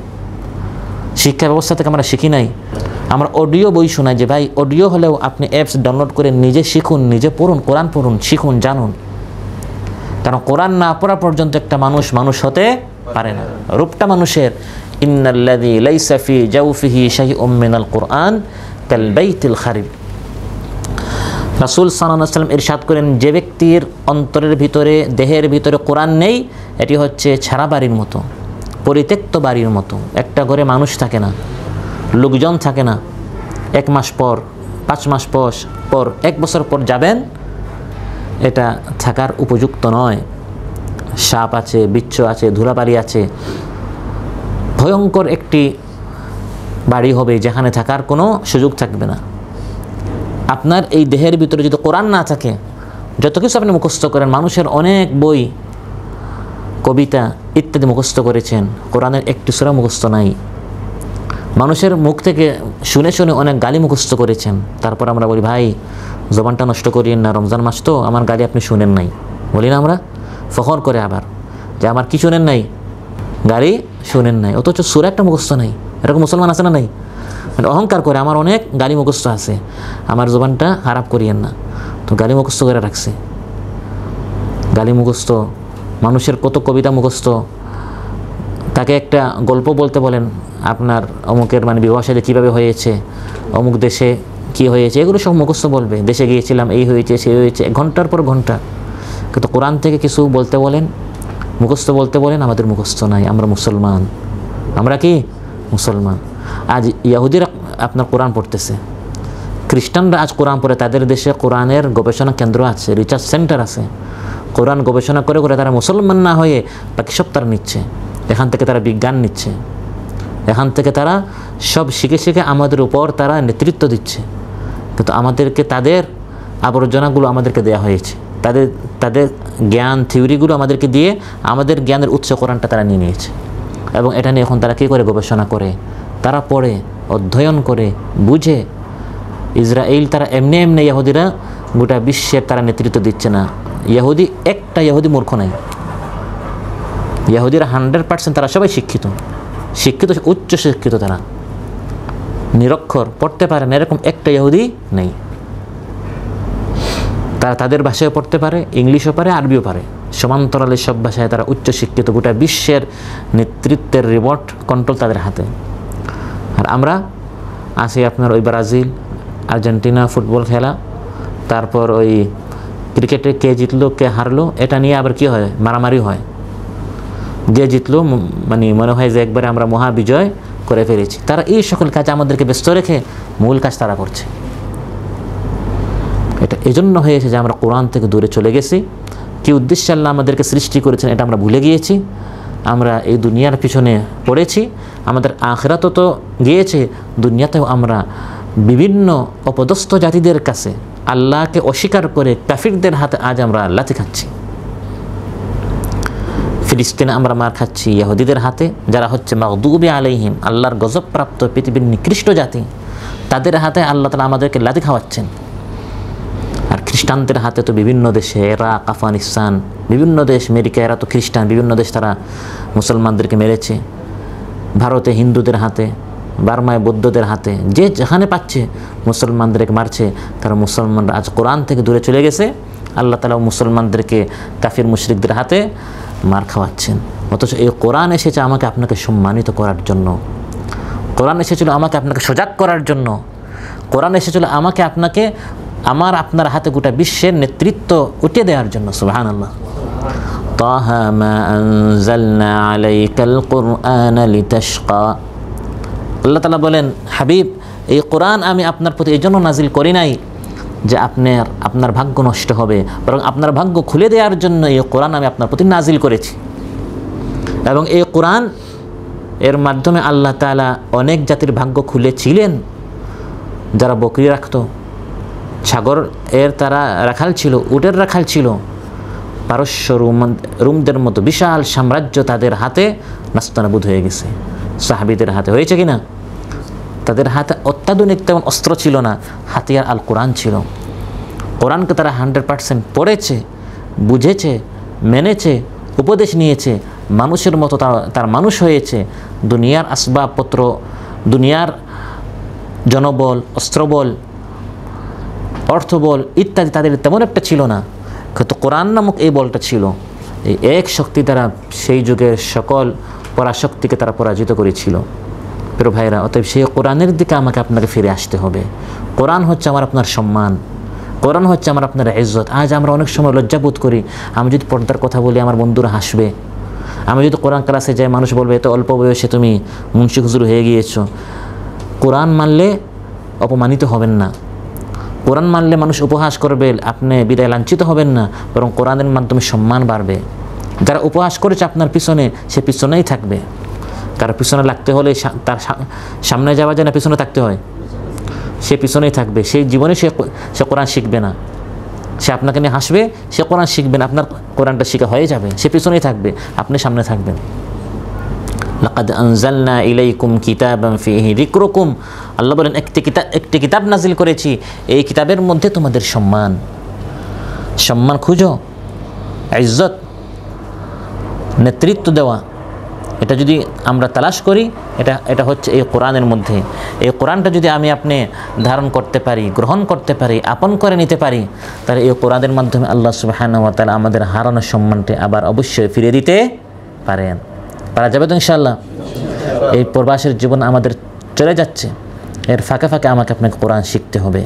শিক্ষা ব্যবস্থা থেকে আমরা শিখি নাই। আমরা অডিও বই শোনাই যে ভাই অডিও হলেও আপনি অ্যাপস ডাউনলোড করে নিজে শিখুন, নিজে পড়ুন, কোরআন পড়ুন, শিখুন, জানুন। কারণ কোরআন না পড়া পর্যন্ত একটা মানুষ মানুষ হতে পারে না। রূপটা মানুষের। ইন্নাল্লাযী লাইসা ফি জাওফিহি শাইউম মিনাল কোরআন কাল বাইতিল খারিব। রাসূল সাল্লাল্লাহু আলাইহি ওয়াসাল্লাম ইরশাদ করেন, যে ব্যক্তির অন্তরের ভিতরে, দেহের ভিতরে কোরআন নেই, এটি হচ্ছে ছাড়া বাড়ির মতো, পরিত্যক্ত বাড়ির মতো। একটা ঘরে মানুষ থাকে না, লোকজন থাকে না। 1 মাস পর, 5 মাস পর, 1 বছর পর যাবেন, এটা থাকার উপযুক্ত নয়। সাপ আছে, বিচ্ছু আছে, ধুলাবালি আছে, ভয়ঙ্কর একটি বাড়ি হবে যেখানে থাকার কোনো সুযোগ থাকবে না। আপনার এই দেহের ভিতরে যদি কোরআন না থাকে, যত কিছু আপনি মুখস্থ করেন, মানুষের অনেক বই, কবিতা ইত্যাদি মুখস্থ করেছেন, কোরআনের একটি সূরা মুখস্থ নাই। মানুষের মুখ থেকে শুনে শুনে অনেক গালি মুখস্থ করেছেন, তারপর আমরা বলি ভাই জবানটা নষ্ট করিয়েন না, রমজান মাস তো, আমার গালি আপনি শুনেন নাই, বলি না আমরা, ফখর করে আবার যে আমার কি শুনেন নাই, গালি শুনেন নাই, অথচ সূরা একটা মুখস্থ নাই। এরকম মুসলমান আছে না নাই? মানে অহংকার করে আমার অনেক গালি মুখস্থ আছে, আমার জবানটা খারাপ করিয়েন না, তো গালি মুখস্থ করে রাখছে। গালি মুখস্থ, মানুষের কত কবিতা মুখস্থ। তাকে একটা গল্প বলতে বলেন, আপনার অমুকের মানে বিবাহ সাথে কীভাবে হয়েছে, অমুক দেশে কী হয়েছে, এগুলো সব মুখস্থ বলবে। দেশে গিয়েছিলাম, এই হয়েছে, সেই হয়েছে, ঘন্টার পর ঘন্টা। কিন্তু কোরআন থেকে কিছু বলতে বলেন, মুখস্থ বলতে বলেন, আমাদের মুখস্থ নাই। আমরা মুসলমান, আমরা কি মুসলমান। আজ ইহুদিরা আপনার কোরআন পড়তেছে, খ্রিস্টানরা আজ কোরআন পড়ে, তাদের দেশে কোরআনের গবেষণা কেন্দ্র আছে, রিসার্চ সেন্টার আছে। কোরআন গবেষণা করে করে তারা মুসলমান না হয়ে বাকি সব তারা নিচ্ছে। এখান থেকে তারা বিজ্ঞান নিচ্ছে, এখান থেকে তারা সব শিখে শিখে আমাদের উপর তারা নেতৃত্ব দিচ্ছে। কিন্তু আমাদেরকে তাদের আবর্জনাগুলো আমাদেরকে দেওয়া হয়েছে, তাদের জ্ঞান থিওরিগুলো আমাদেরকে দিয়ে আমাদের জ্ঞানের উৎস কোরআনটা তারা নিয়ে নিয়েছে। এবং এটা নিয়ে এখন তারা কী করে গবেষণা করে, তারা পড়ে, অধ্যয়ন করে, বুঝে। ইসরায়েল তারা এমনি এমনি ইহুদিরা গোটা বিশ্বের তারা নেতৃত্ব দিচ্ছে না। ইহুদি, একটা ইহুদি মূর্খ নাই। ইহুদিরা 100% তারা সবাই শিক্ষিত, উচ্চ শিক্ষিত। তারা নিরক্ষর, পড়তে পারে না, এরকম একটা ইহুদি নেই। তারা তাদের ভাষায় পড়তে পারে, ইংলিশও পারে, আরবিও পারে, সমান্তরালের সব ভাষায় তারা উচ্চ শিক্ষিত। গোটা বিশ্বের নেতৃত্বের রিমোট কন্ট্রোল তাদের হাতে। আর আমরা আছি আপনার ওই ব্রাজিল, আর্জেন্টিনা ফুটবল খেলা, তারপর ওই ক্রিকেটে কে জিতলো কে হারলো, এটা নিয়ে আবার কি হয়, মারামারি হয়। যে জিতলো মানে মনে হয় যে একবারে আমরা মহাবিজয় করে ফেলেছি। তারা এই সকল কাজ আমাদেরকে ব্যস্ত রেখে মূল কাজ তারা করছে। এটা এজন্য হয়েছে যে আমরা কোরআন থেকে দূরে চলে গেছি। কি উদ্দেশ্যে আল্লাহ আমাদেরকে সৃষ্টি করেছেন এটা আমরা ভুলে গিয়েছি। আমরা এই দুনিয়ার পিছনে পড়েছি, আমাদের আখিরাতও তো গিয়েছে, দুনিয়াতেও আমরা বিভিন্ন অপদস্থ জাতিদের কাছে আল্লাহকে অস্বীকার করে কাফিরদের হাতে আজ আমরা লাথি খাচ্ছি। ফিলিস্তিনে আমরা মার খাচ্ছি ইহুদিদের হাতে, যারা হচ্ছে মাগদুবি আলাইহিম, আল্লাহর গজবপ্রাপ্ত পৃথিবীর নিকৃষ্ট জাতি, তাদের হাতে আল্লাহ তাআলা আমাদেরকে লাথি খাওয়াচ্ছেন। আর খ্রিস্টানদের হাতে তো বিভিন্ন দেশে, ইরাক, আফগানিস্তান, বিভিন্ন দেশ, আমেরিকা, এরা তো খ্রিস্টান, বিভিন্ন দেশ তারা মুসলমানদেরকে মেরেছে। ভারতে হিন্দুদের হাতে, বার্মায় বৌদ্ধদের হাতে, যে যেখানে পাচ্ছে মুসলমানদেরকে মারছে। কারণ মুসলমানরা আজ কোরআন থেকে দূরে চলে গেছে, আল্লাহ তাআলা মুসলমানদেরকে কাফির মুশরিকদের হাতে মার খাওয়াচ্ছেন। অথচ এই কোরআন এসেছে আমাকে আপনাকে সম্মানিত করার জন্য, কোরআন এসেছিল আমাকে আপনাকে সজাগ করার জন্য, কোরআন এসেছিল আমাকে আপনাকে আমার আপনার হাতে গোটা বিশ্বের নেতৃত্ব উঠিয়ে দেওয়ার জন্য। সুবহানাল্লাহ। তাহা মা আনজালনা আলাইকাল কুরআনা লিতাশকা। আল্লাহ তাআলা বলেন, হাবিব, এই কোরআন আমি আপনার প্রতি এই জন্য নাজিল করি নাই যে আপনার ভাগ্য নষ্ট হবে, বরং আপনার ভাগ্য খুলে দেওয়ার জন্য এই কোরআন আমি আপনার প্রতি নাজিল করেছি। এবং এই কোরআন এর মাধ্যমে আল্লাহ তাআলা অনেক জাতির ভাগ্য খুলেছিলেন। যারা বকরি রাখত, ছাগর এর তারা রাখাল ছিল, উটের রাখাল ছিল, পারস্য রোমদের মতো বিশাল সাম্রাজ্য তাদের হাতে নাস্তানাবুদ হয়ে গেছে। সাহাবীদের হাতে হয়েছে কিনা? তাদের হাতে অত্যাধুনিক তেমন অস্ত্র ছিল না, হাতিয়ার আল কোরআন ছিল। কোরআনকে তারা 100% পড়েছে, বুঝেছে, মেনেছে, উপদেশ নিয়েছে, মানুষের মতো তার মানুষ হয়েছে। দুনিয়ার আসবাবপত্র, দুনিয়ার জনবল, অস্ত্রবল, অর্থবল ইত্যাদি তাদের তেমন একটা ছিল না, কিন্তু কোরআন নামক এই বলটা ছিল। এই এক শক্তি দ্বারা সেই যুগের সকল পরাশক্তিকে তারা পরাজিত করেছিল। প্রিয় ভাইরা, অতএব সেই কোরআনের দিকে আমাকে আপনাকে ফিরে আসতে হবে। কোরআন হচ্ছে আমার আপনার সম্মান, কোরআন হচ্ছে আমার আপনার ইজ্জত। আজ আমরা অনেক সময় লজ্জাবোধ করি, আমি যদি পর্দার কথা বলি আমার বন্ধুরা হাসবে, আমি যদি কোরআন ক্লাসে যাই মানুষ বলবে এত অল্প বয়সে তুমি মুন্সি হুজুর হয়ে গিয়েছো। কোরআন মানলে অপমানিত হবেন না, কোরআন মানলে মানুষ উপহাস করবে, আপনি বিদায় লাঞ্ছিত হবেন না, বরং কোরআনের মাধ্যমে সম্মান বাড়বে। যারা উপহাস করেছে আপনার পিছনে, সে পিছনেই থাকবে। কারো পিছনে লাগতে হলে তার সামনে যাওয়া যায় না, পিছনে থাকতে হয়, সে পিছনেই থাকবে। সেই জীবনে সে কোরআন শিখবে না, সে আপনাকে নিয়ে হাসবে, সে কোরআন শিখবে না, আপনার কোরআনটা শিখা হয়ে যাবে, সে পিছনেই থাকবে, আপনি সামনে থাকবেন। লাকাদ আনজালনা ইলাইকুম কিতাবান ফীহি যিকরুকুম, আল্লাহ বলেন একটি কিতাব নাজিল করেছি, এই কিতাবের মধ্যে তোমাদের সম্মান খুঁজো, ইজ্জত, নেতৃত্ব দেওয়া, এটা যদি আমরা তালাশ করি, এটা হচ্ছে এই কোরআনের মধ্যে। এই কোরআনটা যদি আমি আপনি ধারণ করতে পারি, গ্রহণ করতে পারি, আপন করে নিতে পারি, তাহলে এই কোরআনের মাধ্যমে আল্লাহ সুবহানাহু ওয়া তাআলা আমাদের হারানো সম্মানটি আবার অবশ্যই ফিরে দিতে পারা যাবে তো ইনশাআল্লাহ। এই প্রবাসের জীবন আমাদের চলে যাচ্ছে, এর ফাঁকে ফাঁকে আমাকে আপনাকে কোরআন শিখতে হবে।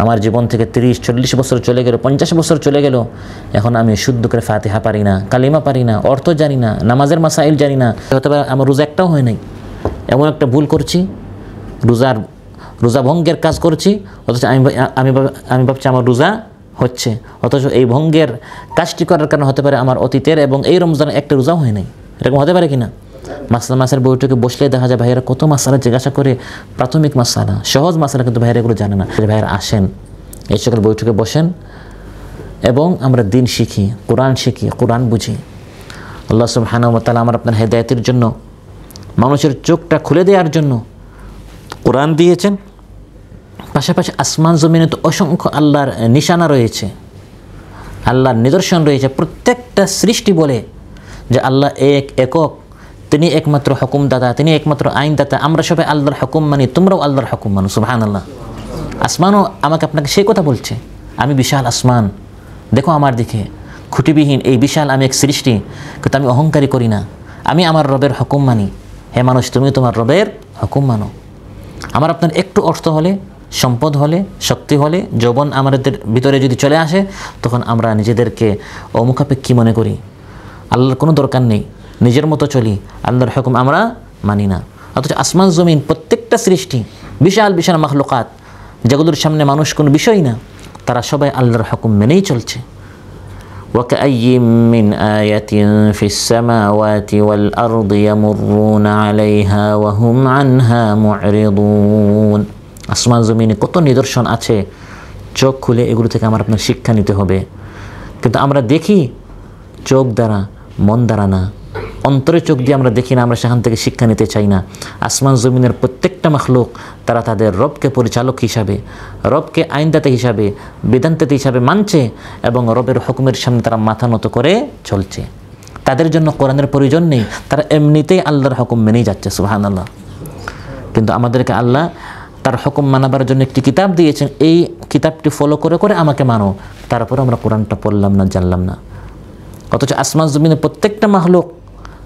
আমার জীবন থেকে 30-40 বছর চলে গেল, 50 বছর চলে গেল, এখন আমি শুদ্ধ করে ফাতিহা পারি না, কালিমা পারি না, অর্থ জানি না, নামাজের মাসাইল জানি না, হয়তো আমার রোজা একটাও হয় নাই, এমন একটা ভুল করছি, রোজা ভঙ্গের কাজ করছি, অথচ আমি ভাবছি আমার রোজা হচ্ছে, অথচ এই ভঙ্গের কাজটি করার কারণে হতে পারে আমার অতীতের এবং এই রমজানের একটা রোজাও হয় নাই। এরকম হতে পারে কিনা? মাসের বইটাকে বসলে দেখা যায় ভাইয়েরা কত মাসালা জিজ্ঞাসা করে, প্রাথমিক মাসালা, সহজ মাসালা, কিন্তু ভাইয়েরা এগুলো জানে না। ভাইয়েরা আসেন, এই সকল বইটাকে বসেন এবং আমরা দিন শিখি, কোরআন বুঝি। আল্লাহ সুবহানাহু ওয়া তাআলা আমার আপনার হেদায়েতের জন্য, মানুষের চোখটা খুলে দেওয়ার জন্য কোরআন দিয়েছেন। পাশাপাশি আসমান জমিনে তো অসংখ্য আল্লাহর নিশানা রয়েছে, আল্লাহর নিদর্শন রয়েছে। প্রত্যেকটা সৃষ্টি বলে যে আল্লাহ একক, তিনি একমাত্র হুকুমদাতা, তিনি একমাত্র আইনদাতা, আমরা সবাই আল্লাহর হুকুম মানি, তোমরাও আল্লাহর হুকুম মানো। সুবহানাল্লাহ। আসমানও আমাকে আপনাকে সেই কথা বলছে, আমি বিশাল আসমান, দেখো আমার দিকে, খুঁটিবিহীন এই বিশাল আমি এক সৃষ্টি, কিন্তু আমি অহংকারী করি না, আমি আমার রবের হুকুম মানি। হে মানুষ, তুমি তোমার রবের হুকুম মানো। আমার আপনার একটু অর্থ হলে, সম্পদ হলে, শক্তি হলে, যৌবন আমাদের ভিতরে যদি চলে আসে, তখন আমরা নিজেদেরকে অমুখাপেক্ষী মনে করি, আল্লাহর কোনো দরকার নেই, নিজের মতো চলি, আল্লাহর হুকুম আমরা মানি না। অথচ আসমান জমিন প্রত্যেকটা সৃষ্টি, বিশাল বিশাল মাখলুকাত, যেগুলোর সামনে মানুষ কোনো বিষয় না, তারা সবাই আল্লাহর হুকুম মেনেই চলছে। ওয়াকাআইয়িম মিন আয়াতিন ফিস সামাওয়াতি ওয়াল আরদি ইয়ামুররুনা আলাইহা ওয়া হুম আনহা মু'রিদুন। আসমান জমিনে কত নিদর্শন আছে, চোখ খুলে এগুলো থেকে আমার আপনার শিক্ষা নিতে হবে। কিন্তু আমরা দেখি চোখ দ্বারা, মন দ্বারা না, অন্তরে চোখ দিয়ে আমরা দেখি না, আমরা সেখান থেকে শিক্ষা নিতে চাই না। আসমান জমিনের প্রত্যেকটা মাখলুক তারা তাদের রবকে পরিচালক হিসাবে, রবকে আইনদাতা হিসাবে, বিধানদাতা হিসাবে মানছে এবং রবের হুকুমের সামনে তারা মাথা নত করে চলছে। তাদের জন্য কোরআনের প্রয়োজন নেই, তারা এমনিতেই আল্লাহর হুকুম মেনেই যাচ্ছে। সুবহানাল্লাহ। কিন্তু আমাদেরকে আল্লাহ তার হুকুম মানাবার জন্য একটি কিতাব দিয়েছেন, এই কিতাবটি ফলো করে করে আমাকে মানো। তারপর আমরা কোরআনটা পড়লাম না, জানলাম না। অথচ আসমান জমিনের প্রত্যেকটা মাখলুক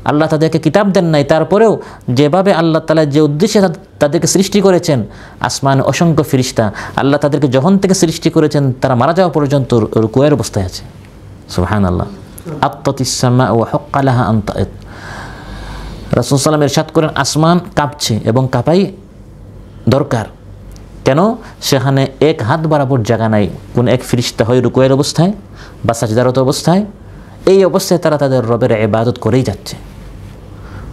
আল্লাহ তাদেরকে কিতাব দেন নাই, তারপরেও যেভাবে আল্লাহ তাআলা যে উদ্দেশ্যে তাদেরকে সৃষ্টি করেছেন, আসমান অসংখ্য ফেরেশতা, আল্লাহ তাদেরকে যখন থেকে সৃষ্টি করেছেন তারা মারা যাওয়া পর্যন্ত রুকুয়ের অবস্থায় আছে। সুবহানাল্লাহ। আত্তাতিস সামা ওয়া হুক্কা লাহা আন তা'ত। রাসূল সাল্লাল্লাহু আলাইহি ওয়াসাল্লাম ইরশাদ করেন, আসমান কাঁপছে এবং কাঁপাই দরকার। কেন? সেখানে এক হাত বরাবর জায়গা নাই, কোন এক ফেরেশতা হয় রুকুয়ের অবস্থায় বা সাজদারত অবস্থায়, এই অবস্থায় তারা তাদের রবের ইবাদত করেই যাচ্ছে।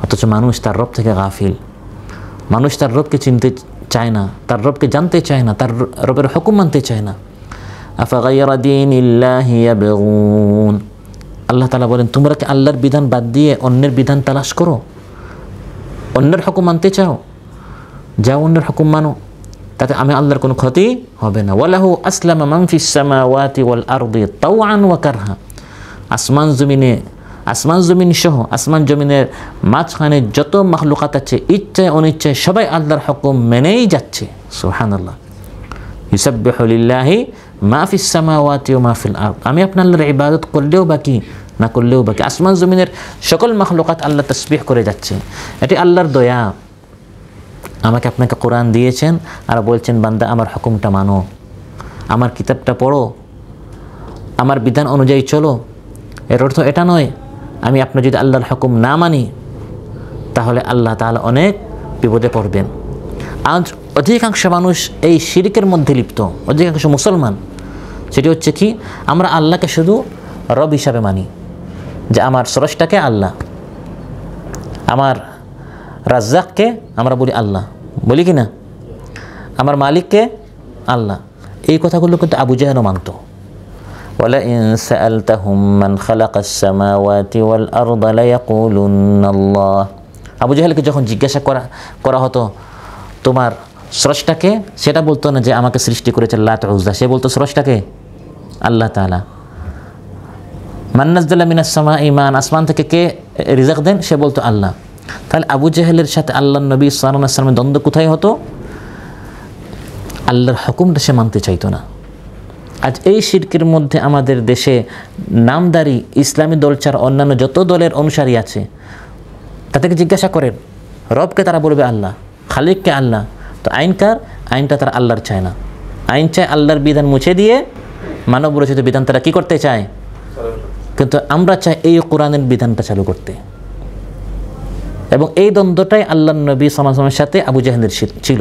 অথচ মানুষ তার রব থেকে গাফিল, মানুষ তার রবকে চিনতে চায় না, তার রবকে জানতে চায় না, তার রবের হুকুম মানতে চায় না। আফাগায়রা দীনিল্লাহি ইয়াবগুন। আল্লাহ তাআলা বলেন, তোমরা কি আল্লাহর বিধান বাদ দিয়ে অন্যের বিধান তালাশ করো? অন্যের হুকুম মানতে চাও? যাও অন্যের হুকুম মানো, তাতে আমি আল্লাহর কোনো ক্ষতি হবে না। ওয়ালাহু আসলামা মান ফিস সামাওয়াতি ওয়াল আরদি তাওআন ওয়া কারহা। আসমান জমিন সহ আসমান জমিনের মাঝখানে যত মাখলুকাত আছে, ইচ্ছায় অনিচ্ছায় সবাই আল্লাহর হুকুম মেনেই যাচ্ছে। সুবহানাল্লাহ। ইউসাব্বিহু লিল্লাহি মা ফিস সামাওয়াতি ওয়া মা ফিল আরদ। আমি আপনার আল্লাহর ইবাদত করলেও বাকি, না করলেও বাকি, আসমান জমিনের সকল মাখলুকাত আল্লাহ তাসবিহ করে যাচ্ছে। এটি আল্লাহর দয়া। আমাকে আপনাকে কোরআন দিয়েছেন আর বলছেন, বান্দা আমার হুকুমটা মানো, আমার কিতাবটা পড়ো, আমার বিধান অনুযায়ী চলো, এর অর্থ এটা নয় আমি আপনার যদি আল্লাহর হুকুম না মানি তাহলে আল্লাহ তাআলা অনেক বিপদে পড়বেন। আজ অধিকাংশ মানুষ এই শিরকের মধ্যে লিপ্ত, অধিকাংশ মুসলমান। সেটি হচ্ছে কি, আমরা আল্লাহকে শুধু রব হিসাবে মানি, যে আমার স্রষ্টাকে আল্লাহ, আমার রাজ্জাককে আমরা বলি আল্লাহ, বলি কি না, আমার মালিককে আল্লাহ। এই কথাগুলো কিন্তু আবু জাহেলও মানত। ওয়ালাইন সাআলতাহুম মান খালাকাস সামাওয়াতি ওয়াল আরদা লায়াকুলুন্না আল্লাহ। আবু জাহেলকে যখন জিজ্ঞাসা করা হতো তোমার স্রষ্টাকে, সেটা বলতো না যে আমাকে সৃষ্টি করেছে লাত উজ্জা, সে বলতো স্রষ্টাকে আল্লাহ তাআলা। মান নাযালা মিনাস সামাই মান, আসমান থেকে কে রিজক দেন, সে বলতো আল্লাহ। তাহলে আবু জাহেলের সাথে আল্লাহর নবী সাল্লাল্লাহু আলাইহি ওয়াসাল্লামের দ্বন্দ্ব কোথায় হতো? আল্লাহর হুকুমটা সে মানতে চাইতো না। আজ এই শিরকের মধ্যে আমাদের দেশে নামদারি ইসলামী দল ছাড়া অন্যান্য যত দলের অনুসারী আছে তাদেরকে জিজ্ঞাসা করেন, রবকে তারা বলবে আল্লাহ, খালিককে আল্লাহ, তো আইনকার, আইনটা তারা আল্লাহর চায় না। আইন চায় আল্লাহর বিধান মুছে দিয়ে মানব রচিত বিধান তারা কি করতে চায়, কিন্তু আমরা চাই এই কোরআনের বিধানটা চালু করতে। এবং এই দ্বন্দ্বটাই আল্লাহর নবী সাল্লাল্লাহু আলাইহি ওয়াসাল্লামের সাথে আবু জাহেলের ছিল,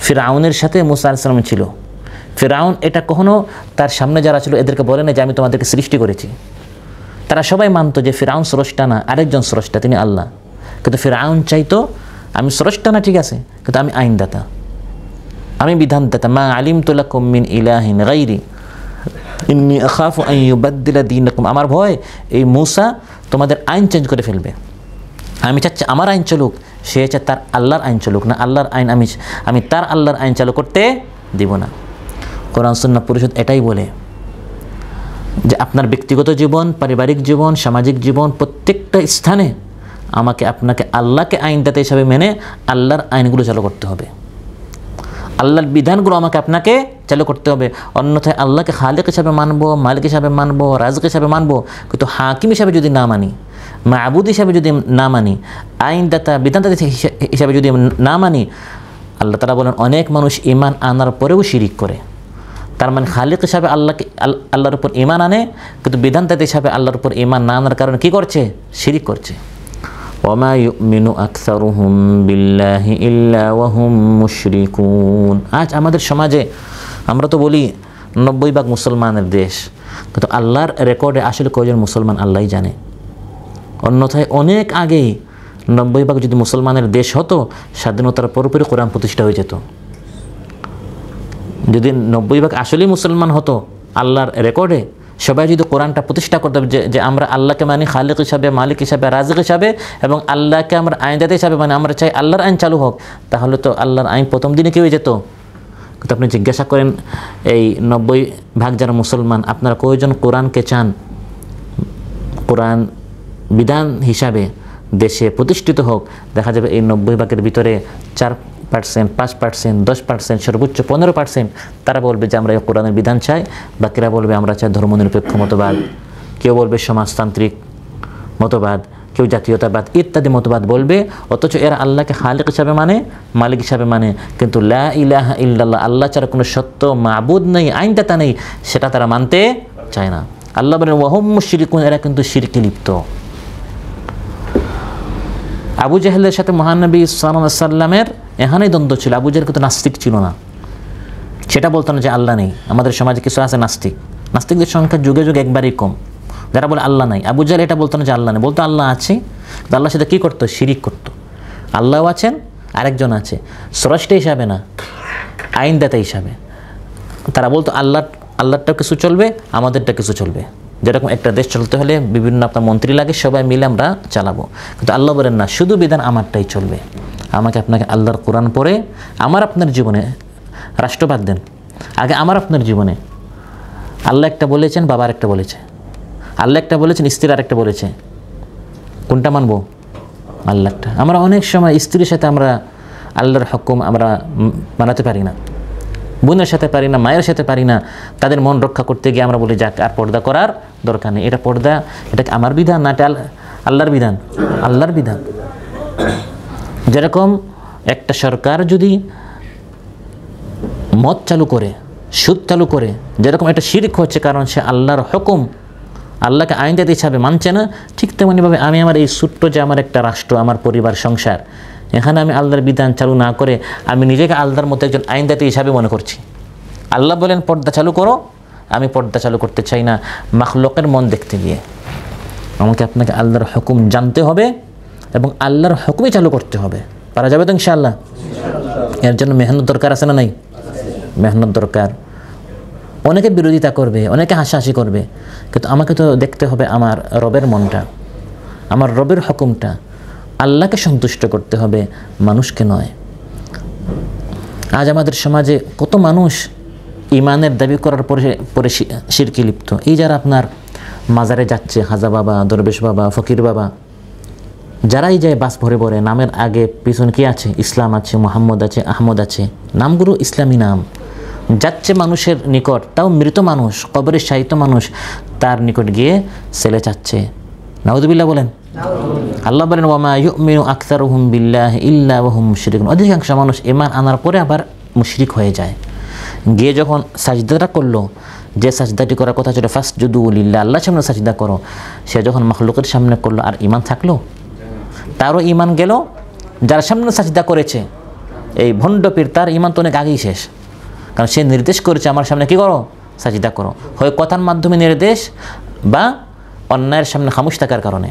ফিরআউনের সাথে মুসা আলাইহিস সালামের ছিল। ফিরআউন এটা কখনো তার সামনে যারা ছিল এদেরকে বলে না যে আমি তোমাদেরকে সৃষ্টি করেছি। তারা সবাই মানতো যে ফিরআউন স্রষ্টা না, আরেকজন স্রষ্টা, তিনি আল্লাহ। কিন্তু ফিরআউন চাইতো আমি স্রষ্টা না, ঠিক আছে, কিন্তু আমি আইনদাতা, আমি বিধানদাতা। মা আলিমতু লাকুম মিন ইলাহিন গায়রি ইন্নী আখাফু আন ইউবাদদিলা দীনাকুম। আমার ভয় এই মুসা তোমাদের আইন চেঞ্জ করে ফেলবে। আমি চাচ্ছি আমার আইন চলুক, সে চাচ্ছে তার আল্লাহর আইন চলুক না, আল্লাহর আইন আমি তার আল্লাহর আইন চালু করতে দিব না। কোরআন সুন্নাহ পরিষদ এটাই বলে যে আপনার ব্যক্তিগত জীবন, পারিবারিক জীবন, সামাজিক জীবন, প্রত্যেকটা স্থানে আমাকে আপনাকে আল্লাহকে আইনদাতা হিসাবে মেনে আল্লাহর আইনগুলো চালু করতে হবে, আল্লাহর বিধানগুলো আমাকে আপনাকে চালু করতে হবে। অন্যথায় আল্লাহকে খালিক হিসাবে মানবো, মালিক হিসাবে মানবো, রাজক হিসাবে মানবো, কিন্তু হাকিম হিসাবে যদি না মানি, মাবুদ হিসাবে যদি না মানি, আইনদাতা বিধানদাতা হিসাবে যদি না মানি, আল্লাহ তাআলা বলেন অনেক মানুষ ঈমান আনার পরেও শিরিক করে। তার মানে খালিক হিসাবে আল্লাহর উপর ঈমান আনে, কিন্তু বিধানদাতা হিসাবে আল্লাহর উপর ঈমান না আনার কারণে কি করছে, শিরিক করছে। ওয়ামা ইউমিনু আকসারুহুম বিল্লাহি ইল্লা ওয়া হুম মুশরিকুন। আজ আমাদের সমাজে আমরা তো বলি 90% মুসলমানের দেশ, কিন্তু আল্লাহর রেকর্ডে আসলে কয়জন মুসলমান আল্লাহই জানে। অন্যথায় অনেক আগেই 90% যদি মুসলমানের দেশ হতো, স্বাধীনতার পরপরই কোরআন প্রতিষ্ঠা হয়ে যেত। যদি 90% আসলেই মুসলমান হতো আল্লাহর রেকর্ডে, সবাই যদি কোরআনটা প্রতিষ্ঠা করতে হবে যে আমরা আল্লাহকে মানি খালিক হিসাবে, মালিক হিসাবে, রাজিক হিসাবে, এবং আল্লাহকে আমরা আইনদাতা হিসাবে মানে আমরা চাই আল্লাহর আইন চালু হোক, তাহলে তো আল্লাহর আইন প্রথম দিনে কি হয়ে যেত। কিন্তু আপনি জিজ্ঞাসা করেন এই 90% যারা মুসলমান, আপনারা কয়জন কোরআনকে চান কোরআন বিধান হিসাবে দেশে প্রতিষ্ঠিত হোক? দেখা যাবে এই 90%-এর ভিতরে 4%, 5%, 10%, সর্বোচ্চ 15% তারা বলবে যে আমরা কোরআনের বিধান চাই। বাকিরা বলবে আমরা চাই ধর্মনিরপেক্ষ মতবাদ, কেউ বলবে সমাজতান্ত্রিক মতবাদ, কেউ জাতীয়তাবাদ ইত্যাদি মতবাদ বলবে। অথচ এরা আল্লাহকে খালিক হিসাবে মানে, মালিক হিসাবে মানে, কিন্তু লা ইলাহা ইল্লাল্লাহ, আল্লাহ ছাড়া কোনো সত্য মাবুদ নেই, আইনদাতা নেই, সেটা তারা মানতে চায় না। আল্লাহ বলেন ওয়া হুম মুশরিকুন, এরা কিন্তু শিরকে লিপ্ত। আবু জাহেলের সাথে মহানবী সাল্লাল্লাহু আলাইহি ওয়াসাল্লামের এখানেই দ্বন্দ্ব ছিল। আবু জাহেল কিন্তু নাস্তিক ছিল না, সেটা বলতো না যে আল্লাহ নেই। আমাদের সমাজে কিছু আছে নাস্তিক, নাস্তিকদের সংখ্যা যুগে যুগে একবারই কম, যারা বলে আল্লাহ নাই। আবু জাহেল এটা বলতো না যে আল্লাহ নেই, বলতো আল্লাহ আছে, কিন্তু আল্লাহর সাথে কী করতো, শিরিক করতো। আল্লাহও আছেন, আরেকজন আছে, স্রষ্টা হিসাবে না, আইনদাতা হিসাবে। তারা বলতো আল্লাহরটা কিছু চলবে, আমাদেরটা কিছু চলবে। যেরকম একটা দেশ চলতে হলে বিভিন্ন আপনার মন্ত্রী লাগে, সবাই মিলে আমরা চালাবো, কিন্তু আল্লাহ বলেন না, শুধু বিধান আমারটাই চলবে। আমাকে আপনাকে আল্লাহর কোরআন পড়ে আমার আপনার জীবনে রাষ্ট্রবাদ দেন। আগে আমার আপনার জীবনে আল্লাহ একটা বলেছেন, বাবার একটা বলেছে, আল্লাহ একটা বলেছেন, স্ত্রীর আরেকটা বলেছে, কোনটা মানবো? আল্লাহটা। আমরা অনেক সময় স্ত্রীর সাথে আমরা আল্লাহর হুকুম আমরা মানাতে পারি না, বোনের সাথে পারি না, মায়ের সাথে পারি না। তাদের মন রক্ষা করতে গিয়ে আমরা বলি যাক আর পর্দা করার দরকার নেই, এটা পর্দা, এটা আমার বিধান না, এটা আল্লাহর বিধান, আল্লাহর বিধান। যেরকম একটা সরকার যদি মদ চালু করে সুদ চালু করে, যেরকম এটা শিরক হচ্ছে, কারণ সে আল্লাহর হুকুম, আল্লাহকে আইনদাতা হিসাবে মানছে না, ঠিক তেমনিভাবে আমি আমার এই ছোট্ট যে আমার একটা রাষ্ট্র, আমার পরিবার সংসার, এখানে আমি আল্লাহর বিধান চালু না করে আমি নিজেকে আল্লাহর মতো একজন আইনদাতা হিসাবে মনে করছি। আল্লাহ বলেন পর্দা চালু করো, আমি পর্দা চালু করতে চাই না মাখলুকের মন দেখতে গিয়ে। আমাকে আপনাকে আল্লাহর হুকুম জানতে হবে এবং আল্লাহর হুকুমই চালু করতে হবে। পারা যাবে তো ইনশাআল্লাহ? এর জন্য মেহনত দরকার আছে না নাই? মেহনত দরকার। অনেকে বিরোধিতা করবে, অনেকে হাসাহাসি করবে, কিন্তু আমাকে তো দেখতে হবে আমার রবের মনটা, আমার রবের হুকুমটা। আল্লাহকে সন্তুষ্ট করতে হবে, মানুষকে নয়। আজ আমাদের সমাজে কত মানুষ ইমানের দাবি করার পরে শিরকে লিপ্ত। এই যারা আপনার মাজারে যাচ্ছে, হাজা বাবা, দরবেশ বাবা, ফকির বাবা, যারাই যায় বাস ভরে ভরে, নামের আগে পিছনে কি আছে? ইসলাম আছে, মোহাম্মদ আছে, আহমদ আছে, নামগুলো ইসলামী নাম। যাচ্ছে মানুষের নিকট, তাও মৃত মানুষ, কবরের শায়িত মানুষ, তার নিকট গিয়ে ছেলে চাচ্ছে। নাউযুবিল্লাহ বলেন। আল্লাহ বলেন ওয়ামা ইউমিনু আকসারুহুম বিল্লাহি ইল্লা ওয়া হুম মুশরিকুন। অধিকাংশ মানুষ ঈমান আনার পরে আবার মুশরিক হয়ে যায়। গিয়ে যখন সাজদাটা করলো, যে সাজদাটি করার কথা ছিল ফাসজুদু লিল্লাহ, আল্লাহর সামনে সাজদা করো, সে যখন মাখলুকের সামনে করলো, আর ঈমান থাকলো? তারও ঈমান গেল। যার সামনে সাজদা করেছে এই ভণ্ড পীর, তার ঈমান তো অনেক আগেই শেষ, কারণ সে নির্দেশ করেছে আমার সামনে কি করো? সাজদা করো। হয় কথার মাধ্যমে নির্দেশ, বা অন্যায়ের সামনে খামোশ থাকার কারণে।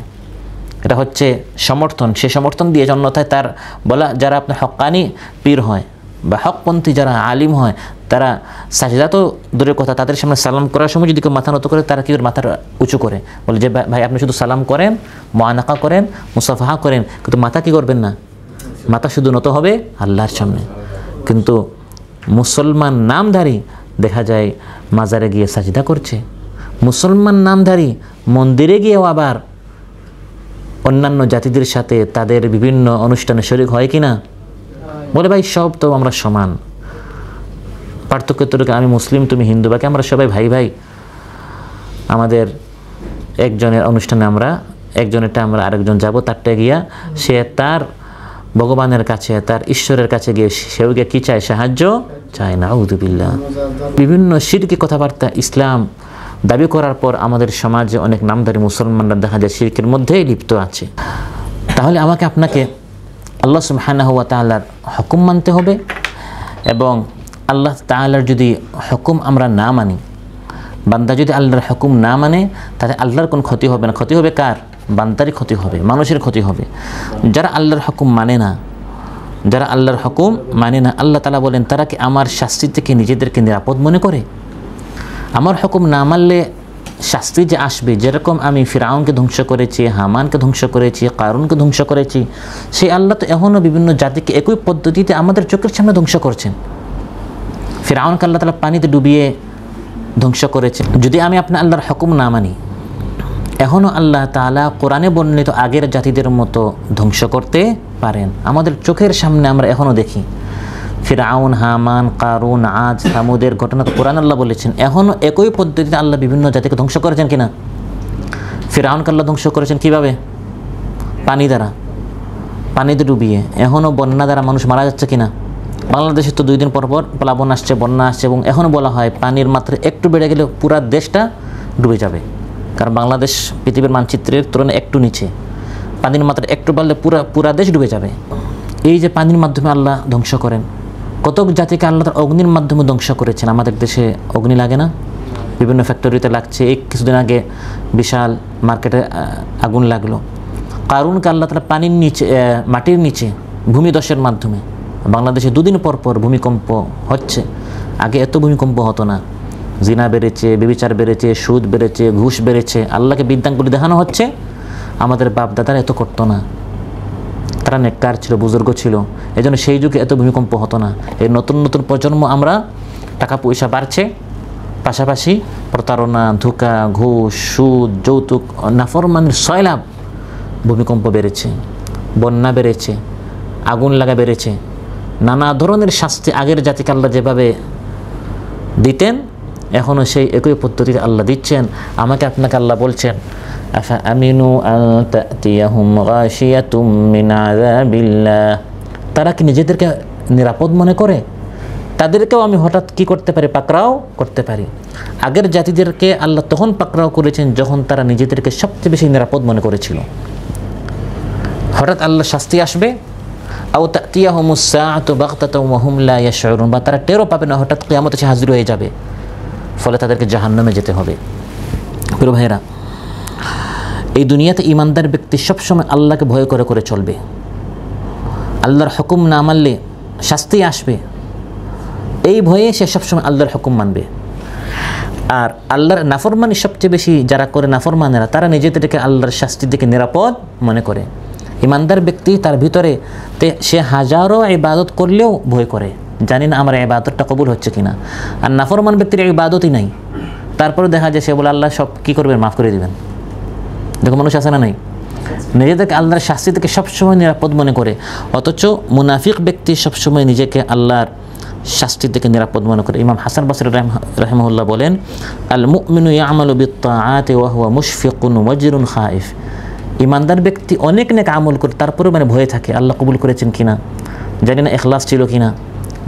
এটা হচ্ছে সমর্থন, সে সমর্থন দিয়েছে। অন্যথায় তার বলা, যারা আপনার হক্কানি পীর হয় বা হকপন্থী যারা আলিম হয়, তারা সাজদা তো দূরের কথা, তাদের সামনে সালাম করার সময় যদি কেউ মাথা নত করে, তারা কি মাথাটা উঁচু করে, বলে যে ভাই আপনি শুধু সালাম করেন, মুআনাকা করেন, মুসাফাহা করেন, কিন্তু মাথা কি করবেন না, মাথা শুধু নত হবে আল্লাহর সামনে। কিন্তু মুসলমান নামধারী দেখা যায় মাজারে গিয়ে সাজদা করছে, মুসলমান নামধারী মন্দিরে গিয়েও আবার অন্যান্য জাতিদের সাথে তাদের বিভিন্ন অনুষ্ঠানে শরীক হয় কি না? বলে ভাই সব তো আমরা সমান, পার্থক্য তোকে আমি মুসলিম তুমি হিন্দু, বাকি আমরা সবাই ভাই ভাই। আমাদের একজনের অনুষ্ঠানে আমরা একজনেরটা আমরা আরেকজন যাব, তারটা গিয়া সে তার ভগবানের কাছে, তার ঈশ্বরের কাছে গিয়ে সেও গিয়ে কী চায়? সাহায্য চায় না। আউযুবিল্লাহ। বিভিন্ন শিরকি কথাবার্তা ইসলাম দাবি করার পর আমাদের সমাজে অনেক নামধারী মুসলমানরা দেখা যায় শিরকের মধ্যেই লিপ্ত আছে। তাহলে আমাকে আপনাকে আল্লাহ সুবহানাহু ওয়া তাআলার হুকুম মানতে হবে, এবং আল্লাহ তাআলার যদি হুকুম আমরা না মানি, বান্দা যদি আল্লাহর হুকুম না মানে, তাহলে আল্লাহর কোনো ক্ষতি হবে না। ক্ষতি হবে কার? বান্দারই ক্ষতি হবে, মানুষের ক্ষতি হবে। যারা আল্লাহর হুকুম মানে না, যারা আল্লাহর হুকুম মানে না, আল্লাহ তাআলা বলেন তারা কি আমার শাস্তি থেকে নিজেদেরকে নিরাপদ মনে করে? আমার হুকুম না মানলে শাস্তি যে আসবে, যেরকম আমি ফিরআউনকে ধ্বংস করেছি, হামানকে ধ্বংস করেছি, কারুনকে ধ্বংস করেছি, সেই আল্লাহ তো এখনও বিভিন্ন জাতিকে একই পদ্ধতিতে আমাদের চোখের সামনে ধ্বংস করছেন। ফিরআউনকে আল্লাহ তাআলা পানিতে ডুবিয়ে ধ্বংস করেছেন। যদি আমি আপনার আল্লাহর হুকুম না মানি, এখনও আল্লাহ তাআলা কোরআনে বর্ণিত আগের জাতিদের মতো ধ্বংস করতে পারেন। আমাদের চোখের সামনে আমরা এখনও দেখি ফিরআউন, হামান, কারুন, আজ, সামুদের ঘটনা তো কোরআন আল্লাহ বলেছেন। এখনও একই পদ্ধতিতে আল্লাহ বিভিন্ন জাতিকে ধ্বংস করেছেন কিনা? ফিরআউনকে আল্লাহ ধ্বংস করেছেন কিভাবে? পানি দ্বারা, পানিতে ডুবিয়ে। এখনও বন্যা দ্বারা মানুষ মারা যাচ্ছে কিনা? বাংলাদেশে তো 2 দিন পর পর প্লাবন আসছে, বন্যা আসছে, এবং এখনও বলা হয় পানির মাত্রা একটু বেড়ে গেলে পুরা দেশটা ডুবে যাবে। কারণ বাংলাদেশ পৃথিবীর মানচিত্রের তুলনায় একটু নিচে, পানির মাত্রা একটু বাড়লে পুরা দেশ ডুবে যাবে। এই যে পানির মাধ্যমে আল্লাহ ধ্বংস করেন, কত জাতিকে আল্লাহ তার অগ্নির মাধ্যমে ধ্বংস করেছেন। আমাদের দেশে অগ্নি লাগে না? বিভিন্ন ফ্যাক্টরিতে লাগছে। এই কিছুদিন আগে বিশাল মার্কেটে আগুন লাগলো। কারুনকে আল্লাহ তাআলা পানির নিচে, মাটির নিচে ভূমিধসের মাধ্যমে। বাংলাদেশে 2 দিন পর পর ভূমিকম্প হচ্ছে। আগে এত ভূমিকম্প হতো না। জিনা বেড়েছে, ব্যভিচার বেড়েছে, সুদ বেড়েছে, ঘুষ বেড়েছে। আল্লাহকে বিদ্যাঙ্গুলি দেখানো হচ্ছে। আমাদের বাপ দাদারা এত করতো না, তারা নেককার ছিল, বুজুর্গ ছিল, এজন্য সেই যুগে এত ভূমিকম্প হতো না। এই নতুন নতুন প্রজন্ম আমরা, টাকা পয়সা বাড়ছে, পাশাপাশি প্রতারণা, ধোঁকা, ঘুষ, সুদ, যৌতুক, নাফরমানির সয়লাভ, ভূমিকম্প বেড়েছে, বন্যা বেড়েছে, আগুন লাগা বেড়েছে। নানা ধরনের শাস্তি আগের জাতিকে আল্লাহ যেভাবে দিতেন, এখনও সেই একই পদ্ধতিতে আল্লাহ দিচ্ছেন। আমাকে আপনাকে আল্লাহ বলছেন আফা আমিনু আন তাতিয়াহুম গাশিয়াতুম মিন আযাবিল্লাহ, তারা কি নিজেদেরকে নিরাপদ মনে করে তাদেরকেও আমি হঠাৎ কি করতে পারি, পাকড়াও করতে পারি। আগের জাতিদেরকে আল্লাহ তখন পাকড়াও করেছেন যখন তারা নিজেদেরকে সবচেয়ে বেশি নিরাপদ মনে করেছিল। হঠাৎ আল্লাহ শাস্তি আসবে, আও তাতিয়াহুমুস সাআতু বাগতাতাও ওয়া হুম লা ইয়াশউরুন, বা তারা টেরও পাবে না হঠাৎ কিয়ামত এসে হাজির হয়ে যাবে, ফলে তাদেরকে জাহান্নামে যেতে হবে। প্রিয় ভাইরা, এই দুনিয়াতে ঈমানদার ব্যক্তি সবসময় আল্লাহকে ভয় করে করে চলবে। আল্লাহর হুকুম না মানলে শাস্তি আসবে, এই ভয়ে সে সবসময় আল্লাহর হুকুম মানবে। আর আল্লাহর নাফরমানি সবচেয়ে বেশি যারা করে নাফরমানেরা, তারা নিজেদেরকে আল্লাহর শাস্তির দিকে নিরাপদ মনে করে। ঈমানদার ব্যক্তি তার ভিতরে সে হাজারো ইবাদত করলেও ভয় করে, জানি না আমার ইবাদতটা কবুল হচ্ছে কিনা। আর নাফরমান ব্যক্তির ইবাদতই নাই, তারপরে দেখা যায় সে বলে আল্লাহ সব কী করবেন, মাফ করে দিবেন। দেখো মানুষ আছে না নাই, নিজেদেরকে আল্লাহর শাস্তি থেকে সবসময় নিরাপদ মনে করে, অথচ মুনাফিক ব্যক্তি সবসময় নিজেকে আল্লাহর শাস্তির থেকে নিরাপদ মনে করে। ইমাম হাসান বসরি রাহিমাহুল্লাহ বলেন, আল মুমিনু ইয়ামালু বিত্তাআতি ওয়া হুয়া মুশফিকুন ওয়াজিরুন খাইফ। ঈমানদার ব্যক্তি অনেক নেক আমল করে, তারপরেও ভয়ে থাকে আল্লাহ কবুল করেছেন কিনা, জানি না ইখলাস ছিল কিনা।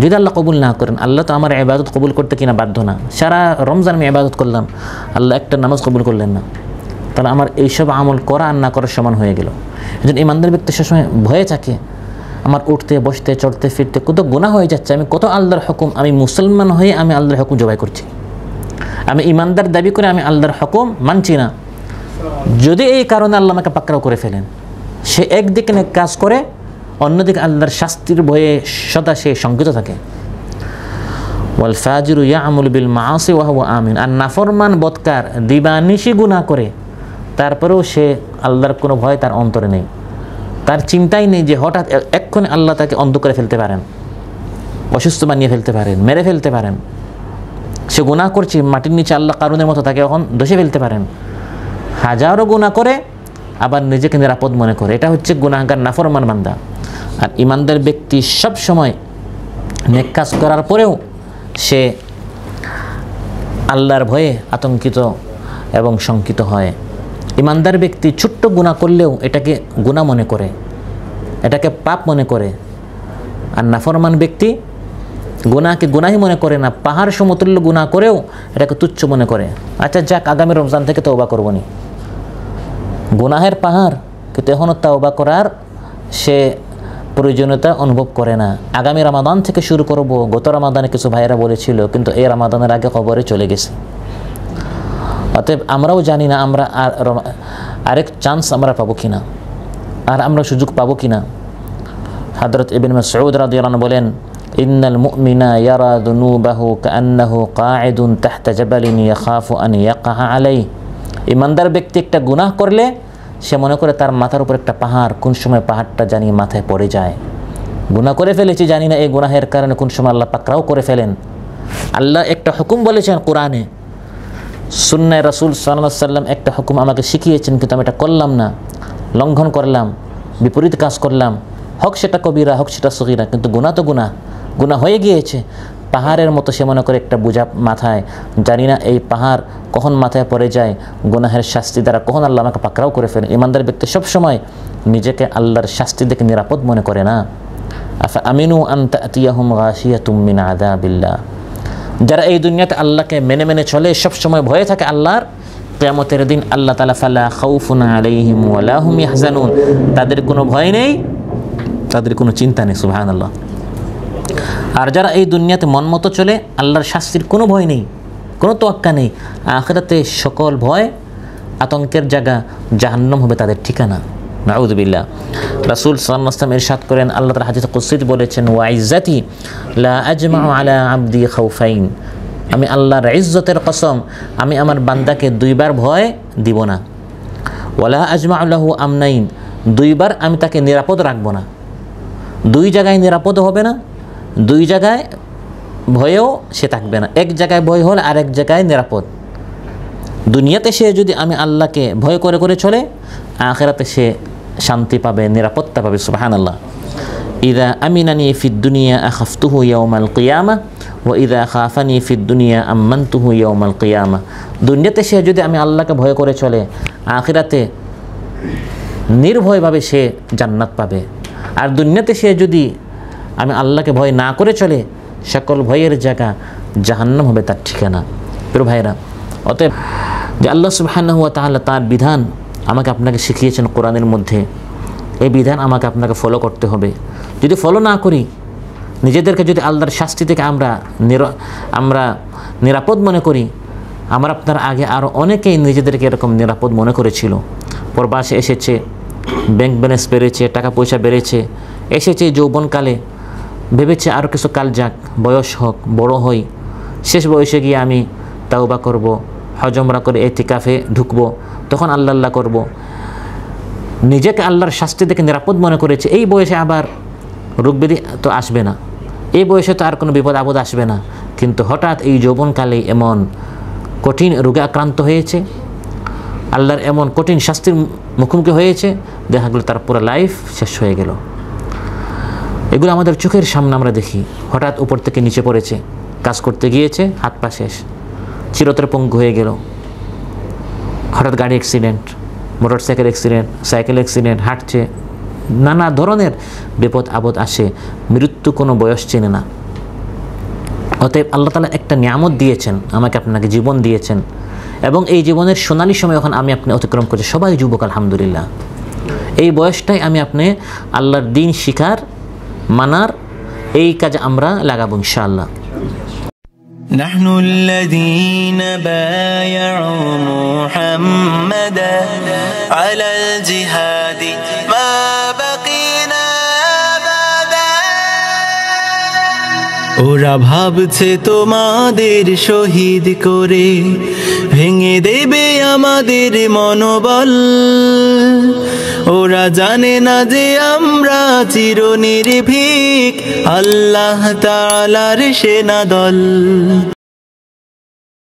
যদি আল্লাহ কবুল না করেন, আল্লাহ তো আমার ইবাদত কবুল করতে কিনা বাধ্য না। সারা রমজান আমি ইবাদত করলাম, আল্লাহ একটা নামাজ কবুল করলেন না, তাহলে আমার এইসব আমল করা আর না করার সমান হয়ে গেল। এজন্য ঈমানদার ব্যক্তি সবসময় ভয়ে থাকে, আমার উঠতে বসতে চড়তে ফিরতে কত গুনাহ হয়ে যাচ্ছে, আমি কত আল্লাহর হুকুম, আমি মুসলমান হয়ে আমি আল্লাহর হুকুম জবাই করছি, আমি ঈমানদার দাবি করে আমি আল্লাহর হুকুম মানছি না। যদি এই কারণে আল্লাহ আমাকে পাকড়াও করে ফেলেন, সে একদিকে নেক কাজ করে, অন্যদিকে আল্লাহর শাস্তির ভয়ে সদা সে শঙ্কিত থাকে। ওয়াল ফাজিরু ইয়ামুলু বিল মাআসি ওয়া হুয়া আমিন। আর নাফরমান বদকার দিবানিশি গুনাহ করে, তারপরেও সে আল্লাহর কোনো ভয় তার অন্তরে নেই, তার চিন্তাই নেই যে হঠাৎ এক্ষুনি আল্লাহ তাকে অন্ধ করে ফেলতে পারেন, অসুস্থ বানিয়ে ফেলতে পারেন, মেরে ফেলতে পারেন। সে গুনাহ করছে, মাটির নিচে আল্লাহ কারুনের মতো তাকে এখন দোষে ফেলতে পারেন। হাজারো গুনাহ করে আবার নিজেকে নিরাপদ মনে করে, এটা হচ্ছে গুনাহগার নাফরমান বান্দা। আর ঈমানদার ব্যক্তি সব সময় নেক কাজ করার পরেও সে আল্লাহর ভয়ে আতঙ্কিত এবং শঙ্কিত হয়। ঈমানদার ব্যক্তি ছোট্ট গুনাহ করলেও এটাকে গুনাহ মনে করে, এটাকে পাপ মনে করে। আর নাফরমান ব্যক্তি গুনাহকে গুনাহই মনে করে না, পাহাড় সমতুল্য গুনাহ করেও এটাকে তুচ্ছ মনে করে। আচ্ছা যাক, আগামী রমজান থেকে তওবা করব নি, গুনাহের পাহাড়, কিন্তু এখনও তওবা করার সে প্রয়োজনীয়তা অনুভব করে না। আগামী রমাদান থেকে শুরু করব, গত রমাদানে কিছু ভাইয়েরা বলেছিল, কিন্তু এই রমাদানের আগে কবরে চলে গেছে। অতএব আমরাও জানি না আমরা আরেক চান্স আমরা পাবো কিনা, আর আমরা সুযোগ পাবো কিনা। হযরত ইবনে মাসউদ রাদিয়াল্লাহু আনহু বলেন, ইন্নাল মুমিনা ইয়ারা যুনুবাহু কাআন্নাহু কাঈদুন তাহতা জাবালিন ইয়াখাফু আন ইয়াকাহা আলাইহি। ঈমানদার ব্যক্তি একটা গুনাহ করলে সে মনে করে তার মাথার উপর একটা পাহাড়, কোন সময় পাহাড়টা জানি মাথায় পড়ে যায়। গুনাহ করে ফেলেছি, জানি না এই গুনাহের কারণে কোন সময় আল্লাহ পাকড়াও করে ফেলেন। আল্লাহ একটা হুকুম বলেছেন কোরআনে, সুন্নায় রাসূল সাল্লাল্লাহু আলাইহি ওয়াসাল্লাম একটা হুকুম আমাকে শিখিয়েছেন, কিন্তু আমি এটা করলাম না, লঙ্ঘন করলাম, বিপরীত কাজ করলাম, হক সেটা কবিরা হোক সেটা সগীরা, কিন্তু গুনাহ তো গুনাহ হয়ে গিয়েছে। পাহাড়ের মতো সে মনে করে একটা বোঝা মাথায়, জানি না এই পাহাড় কখন মাথায় পড়ে যায়, গুনাহের শাস্তি দ্বারা কখন আল্লাহ আমাকে পাকড়াও করে ফেলে। ঈমানদার ব্যক্তি সবসময় নিজেকে আল্লাহর শাস্তি থেকে নিরাপদ মনে করে না। আফা আমিনু আন তাতিয়াহুম গাশিয়াতুম মিন আযাবিল্লাহ। যারা এই দুনিয়াতে আল্লাহকে মেনে মেনে চলে, সবসময় ভয়ে থাকে আল্লাহর, কিয়ামতের দিন আল্লাহ তাআলা ফালা খাউফুন আলাইহিম ওয়া লা হুম ইয়াহজানুন, তাদের কোনো ভয় নেই, তাদের কোনো চিন্তা নেই। সুবহানাল্লাহ। আর যারা এই দুনিয়াতে মন মতো চলে, আল্লাহর শাস্তির কোনো ভয় নেই, কোনো তোয়াক্কা নেই, আখিরাতে সকল ভয় আতঙ্কের জায়গা জাহান্নাম হবে তাদের ঠিকানা। নাউযুবিল্লাহ। রাসূল সাল্লাল্লাহু আলাইহি ওয়াসাল্লাম ইরশাদ করেন, আল্লাহ তাআলা হাদিসে কুদসিতে বলেছেন, ওয়া ইজ্জাতি লা আজমাউ আলা আবদি খাউফাইন। আমি আল্লাহর ইজ্জতের কসম, আমি আমার বান্দাকে দুইবার ভয় দিব না। ওয়ালা আজমাউ লাহু আমনাইন, দুইবার আমি তাকে নিরাপদ রাখবো না। দুই জায়গায় নিরাপদ হবে না, দুই জায়গায় ভয়েও সে থাকবে না। এক জায়গায় ভয় হলে আরেক জায়গায় নিরাপদ। দুনিয়াতে সে যদি আমি আল্লাহকে ভয় করে করে চলে, আখিরাতে সে শান্তি পাবে, নিরাপত্তা পাবে। সুবহানাল্লাহ। ইযা আমিনানি ফিদ দুনিয়া আখাফতুহু ইয়াউমাল কিয়ামাহ ওয়া ইযা খাফানি ফিদ দুনিয়া আমানতুহু ইয়াউমাল কিয়ামাহ। দুনিয়াতে সে যদি আমি আল্লাহকে ভয় করে চলে, আখিরাতে নির্ভয়ভাবে সে জান্নাত পাবে। আর দুনিয়াতে সে যদি আমি আল্লাহকে ভয় না করে চলে, সকল ভয়ের জায়গা জাহান্নাম হবে তার ঠিকানা। প্রিয় ভাইরা, অতএব যে আল্লাহ সুবহানাহু ওয়া তাআলা তার বিধান আমাকে আপনাকে শিখিয়েছেন কোরআনের মধ্যে, এই বিধান আমাকে আপনাকে ফলো করতে হবে। যদি ফলো না করি, নিজেদেরকে যদি আল্লাহর শাস্তি থেকে আমরা নিরাপদ মনে করি, আমার আপনার আগে আরও অনেকেই নিজেদেরকে এরকম নিরাপদ মনে করেছিল। প্রবাসে এসেছে, ব্যাংক ব্যালেন্স বেড়েছে, টাকা পয়সা বেড়েছে, এসেছে যৌবনকালে, ভেবেছে আরও কিছু কাল যাক, বয়স হোক, বড় হই, শেষ বয়সে গিয়ে আমি তাওবা করব, হজ উমরা করে ইতিকাফে ঢুকবো, তখন আল্লাহ আল্লাহ করব। নিজেকে আল্লাহর শাস্তি থেকে নিরাপদ মনে করেছে। এই বয়সে আবার রোগব্যাধি তো আসবে না, এই বয়সে তো আর কোনো বিপদ আপদ আসবে না, কিন্তু হঠাৎ এই যৌবনকালে এমন কঠিন রোগে আক্রান্ত হয়েছে, আল্লাহর এমন কঠিন শাস্তির মুখোমুখি হয়েছে, দেখা গেল তার পুরো লাইফ শেষ হয়ে গেল। এগুলো আমাদের চোখের সামনে আমরা দেখি। হঠাৎ উপর থেকে নিচে পড়েছে, কাজ করতে গিয়েছে, হাত পা শেষ, চিরতরে পঙ্গু হয়ে গেল। হঠাৎ গাড়ি accident, motor cycle accident, cycle accident, হাঁটছে, নানা ধরনের বিপদ আপদ আসে। মৃত্যু কোনো বয়স চেনে না। অতএব আল্লাহ তাআলা একটা নিয়ামত দিয়েছেন আমাকে আপনাকে, জীবন দিয়েছেন, এবং এই জীবনের সোনালি সময় এখন আমি আপনি অতিক্রম করছি। সবাই যুবক আলহামদুলিল্লাহ। এই বয়সটাই আমি আপনি আল্লাহর দিন শিখার, মানার, এই কাজে আমরা লাগাবো ইনশাআল্লাহ। نحن الذين بايعوا محمدا على الجهاد ما بقينا أبدا। ওরা ভাবছে তোমাদের শহীদ করে ভেঙে দেবে আমাদের মনোবল। ওরা জানে না যে আমরা চিরনির্ভীক আল্লাহ তাআলার সেনাদল।